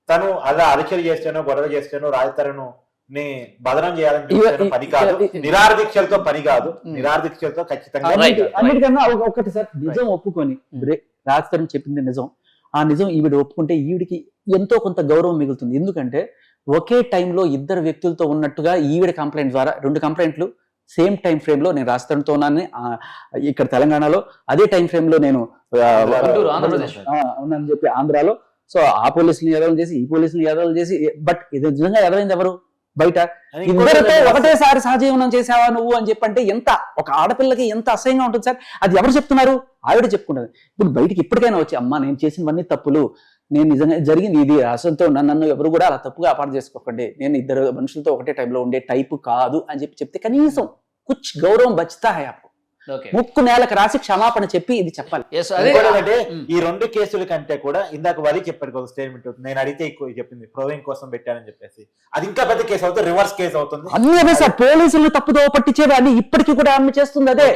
తను అలా అలచలు చేస్తానో గొడవ చేస్తానో రాజతరుణ్ ని బదనం చేయాలని పని కాదు, నిరాదీక్షలతో పని కాదు, నిరాదీక్షలతో ఖచ్చితంగా అన్నిటికన్నా ఒకటి సార్, నిజం ఒప్పుకొని రాజతరుణ్ చెప్పింది నిజం, ఆ నిజం ఈవిడ ఒప్పుకుంటే ఈవిడికి ఎంతో కొంత గౌరవం మిగులుతుంది. ఎందుకంటే ఒకే టైంలో ఇద్దరు వ్యక్తులతో ఉన్నట్టుగా ఈవిడ కంప్లైంట్ ద్వారా 2 కంప్లైంట్లు సేమ్ టైం ఫ్రేమ్ లో నేను రాజతరుణ్తో ఉన్నానని ఇక్కడ తెలంగాణలో, అదే టైం ఫ్రేమ్ లో నేను ఉన్నానని చెప్పి ఆంధ్రాలో. సో ఆ పోలీసులు ఎదవలు చేసి ఈ పోలీసులు ఎదవలు చేసి, బట్ ఇది నిజంగా ఎదవైంది ఎవరు బయట? ఇద్దరితో ఒకటేసారి సహజీవనం చేసావా నువ్వు అని చెప్పంటే ఎంత ఒక ఆడపిల్లకి ఎంత అసహ్యంగా ఉంటుంది సార్. అది ఎవరు చెప్తున్నారు? ఆవిడ చెప్పుకుంటుంది. ఇప్పుడు బయటికి ఇప్పటికైనా వచ్చి, అమ్మా నేను చేసినవన్నీ తప్పులు, నేను నిజంగా జరిగింది ఇది, అసలుతో నన్ను ఎవరు కూడా అలా తప్పుగా అపార్థం చేసుకోకండి, నేను ఇద్దరు మనుషులతో ఒకటే టైంలో ఉండే టైపు కాదు అని చెప్తే కనీసం కుచ్ గౌరవం బచ్తా హై ఆప్కో. ముక్కు నేలకు రాసి క్షమాపణ చెప్పి ఇది చెప్పాలి. అంటే ఈ 2 కేసుల కంటే కూడా ఇందాక వరి చెప్పారు ఒక స్టేట్మెంట్, నేను అడిగితే ఎక్కువ చెప్పింది ప్రూవింగ్ కోసం పెట్టానని చెప్పేసి, అది ఇంకా పెద్ద కేసు అవుతుంది, రివర్స్ కేసు అవుతుంది. అన్ని అదే సార్, పోలీసులు తప్పుదో పట్టించేవి అని ఇప్పటికీ కూడా ఆమె చేస్తుంది అదే.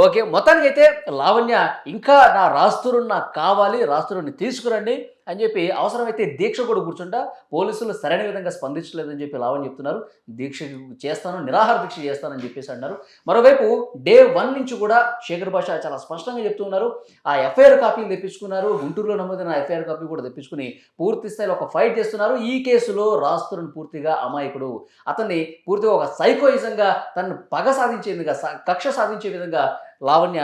ఓకే మొత్తానికి అయితే లావణ్య ఇంకా నా రాస్తరుణ్ నాకు కావాలి, రాస్తరుణ్ణి తీసుకురండి అని చెప్పి అవసరమైతే దీక్ష కూడా కూర్చుంటా, పోలీసులు సరైన విధంగా స్పందించలేదని చెప్పి లావణ్య చెప్తున్నారు. దీక్ష చేస్తాను, నిరాహార దీక్ష చేస్తానని చెప్పేసి అన్నారు. మరోవైపు డే 1 నుంచి కూడా శేఖర్ భాష చాలా స్పష్టంగా చెప్తున్నారు, ఆ ఎఫ్ఐఆర్ కాపీలు తెప్పించుకున్నారు, గుంటూరులో నమోదైన ఎఫ్ఐఆర్ కాపీ కూడా తెప్పించుకుని పూర్తి స్థాయిలో ఒక ఫైట్ చేస్తున్నారు. ఈ కేసులో రాస్తరుణ్ పూర్తిగా అమాయకుడు, అతన్ని పూర్తిగా ఒక సైకోయిజంగా తనను పగ సాధించే విధంగా, కక్ష సాధించే విధంగా లావణ్య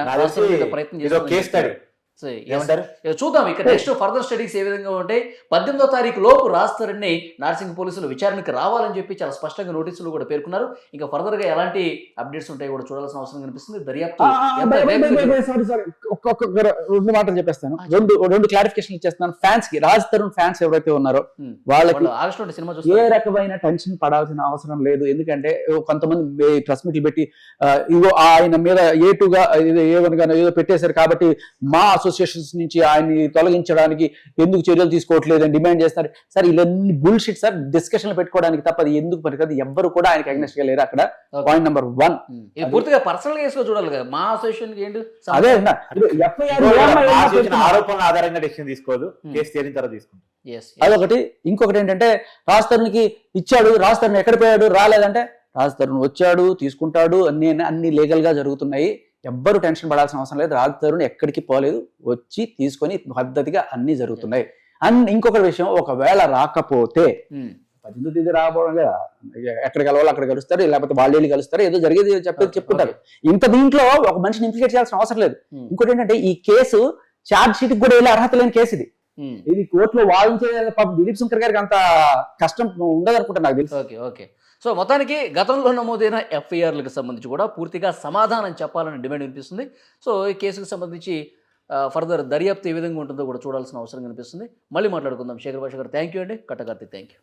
ప్రయత్నం చేస్తారు. చూద్దాం ఇక నెక్స్ట్ ఫర్దర్ స్టడీస్ ఏ విధంగా ఉంటాయి. 18వ తారీఖు లోపు రాస్తరుణ్ణి నార్సింగ్ పోలీసులు విచారణకు రావాలని చెప్పి చాలా స్పష్టంగా నోటీసులు కూడా పేర్కొన్నారు. ఇంకా ఫర్దర్ గా ఎలాంటి అప్డేట్స్ ఉంటాయి కూడా చూడాల్సిన అవసరం కనిపిస్తుంది. దర్యాప్తు రెండు మాటలు చెప్పేస్తాను, రెండు క్లారిఫికేషన్ ఇచ్చేస్తున్నాను. ఫ్యాన్స్ కి, రాజతరుణ్ ఫ్యాన్స్ ఎవరైతే ఉన్నారో వాళ్ళకి ఆగస్టు సినిమా ఏ రకమైన టెన్షన్ పడాల్సిన అవసరం లేదు. ఎందుకంటే కొంతమంది ప్రెస్ మీట్లు పెట్టి ఇగో ఆయన మీద ఏటుగా ఏదో పెట్టేశారు కాబట్టి మా అసోసియేషన్స్ నుంచి ఆయన్ని తొలగించడానికి ఎందుకు చర్యలు తీసుకోవట్లేదని డిమాండ్ చేస్తారు. సార్ ఇవన్నీ బుల్షిట్ సార్, డిస్కషన్లు పెట్టుకోవడానికి తప్ప అది ఎందుకు పనికిరాదు. ఎవ్వరు కూడా ఆయనకి అగ్నెస్ట్ గా లేరు. అక్కడ పాయింట్ నెంబర్ 1 పూర్తిగా పర్సనల్ కేసు గా చూడాలి కదా. మా అసోసియేషన్ ఏంటి అదే ఆరోపణల ఆధారంగా డెసిషన్ తీసుకోదు, కేసు తేలిన తర్వాత తీసుకుంటాం. అదొకటి. ఇంకొకటి ఏంటంటే రాజతరుణ్కి ఇచ్చాడు, రాజతరుణ్ ఎక్కడ పోయాడు, రాలేదంటే రాజతరుణ్ వచ్చాడు, తీసుకుంటాడు, అన్ని లీగల్ గా జరుగుతున్నాయి. ఎవ్వరు టెన్షన్ పడాల్సిన అవసరం లేదు. రాజతరుణ్ ఎక్కడికి పోలేదు, వచ్చి తీసుకొని పద్ధతిగా అన్ని జరుగుతున్నాయి. ఇంకొక విషయం, ఒకవేళ రాకపోతే 18వ తేదీ రాబోవడం కదా, ఎక్కడ కలవాలో అక్కడ కలుస్తారు, లేకపోతే వాళ్ళు వెళ్ళి కలుస్తారు, ఏదో జరిగేది చెప్పుకుంటారు. ఇంత దీంట్లో ఒక మనిషిని ఇంప్లికేట్ చేయాల్సిన అవసరం లేదు. ఇంకోటి ఏంటంటే ఈ కేసు ఛార్జ్ షీట్ కూడా వెళ్ళే అర్హత లేని కేసు ఇది. ఇది కోర్టులో వాదించే దిలీప్ శంకర్ గారికి అంత కష్టం ఉండదు అనుకుంటా నాకు తెలుసు. Okay okay. సో మొత్తానికి గతంలో నమోదైన ఎఫ్ఐఆర్లకు సంబంధించి కూడా పూర్తిగా సమాధానం చెప్పాలని డిమాండ్ వినిపిస్తుంది. సో ఈ కేసుకు సంబంధించి ఫర్దర్ దర్యాప్తు ఏ విధంగా ఉంటుందో కూడా చూడాల్సిన అవసరం కనిపిస్తుంది. మళ్ళీ మాట్లాడుకుందాం. శేఖర్ భాష గారు థ్యాంక్ యూ అండి. కట్టకార్తి థ్యాంక్ యూ.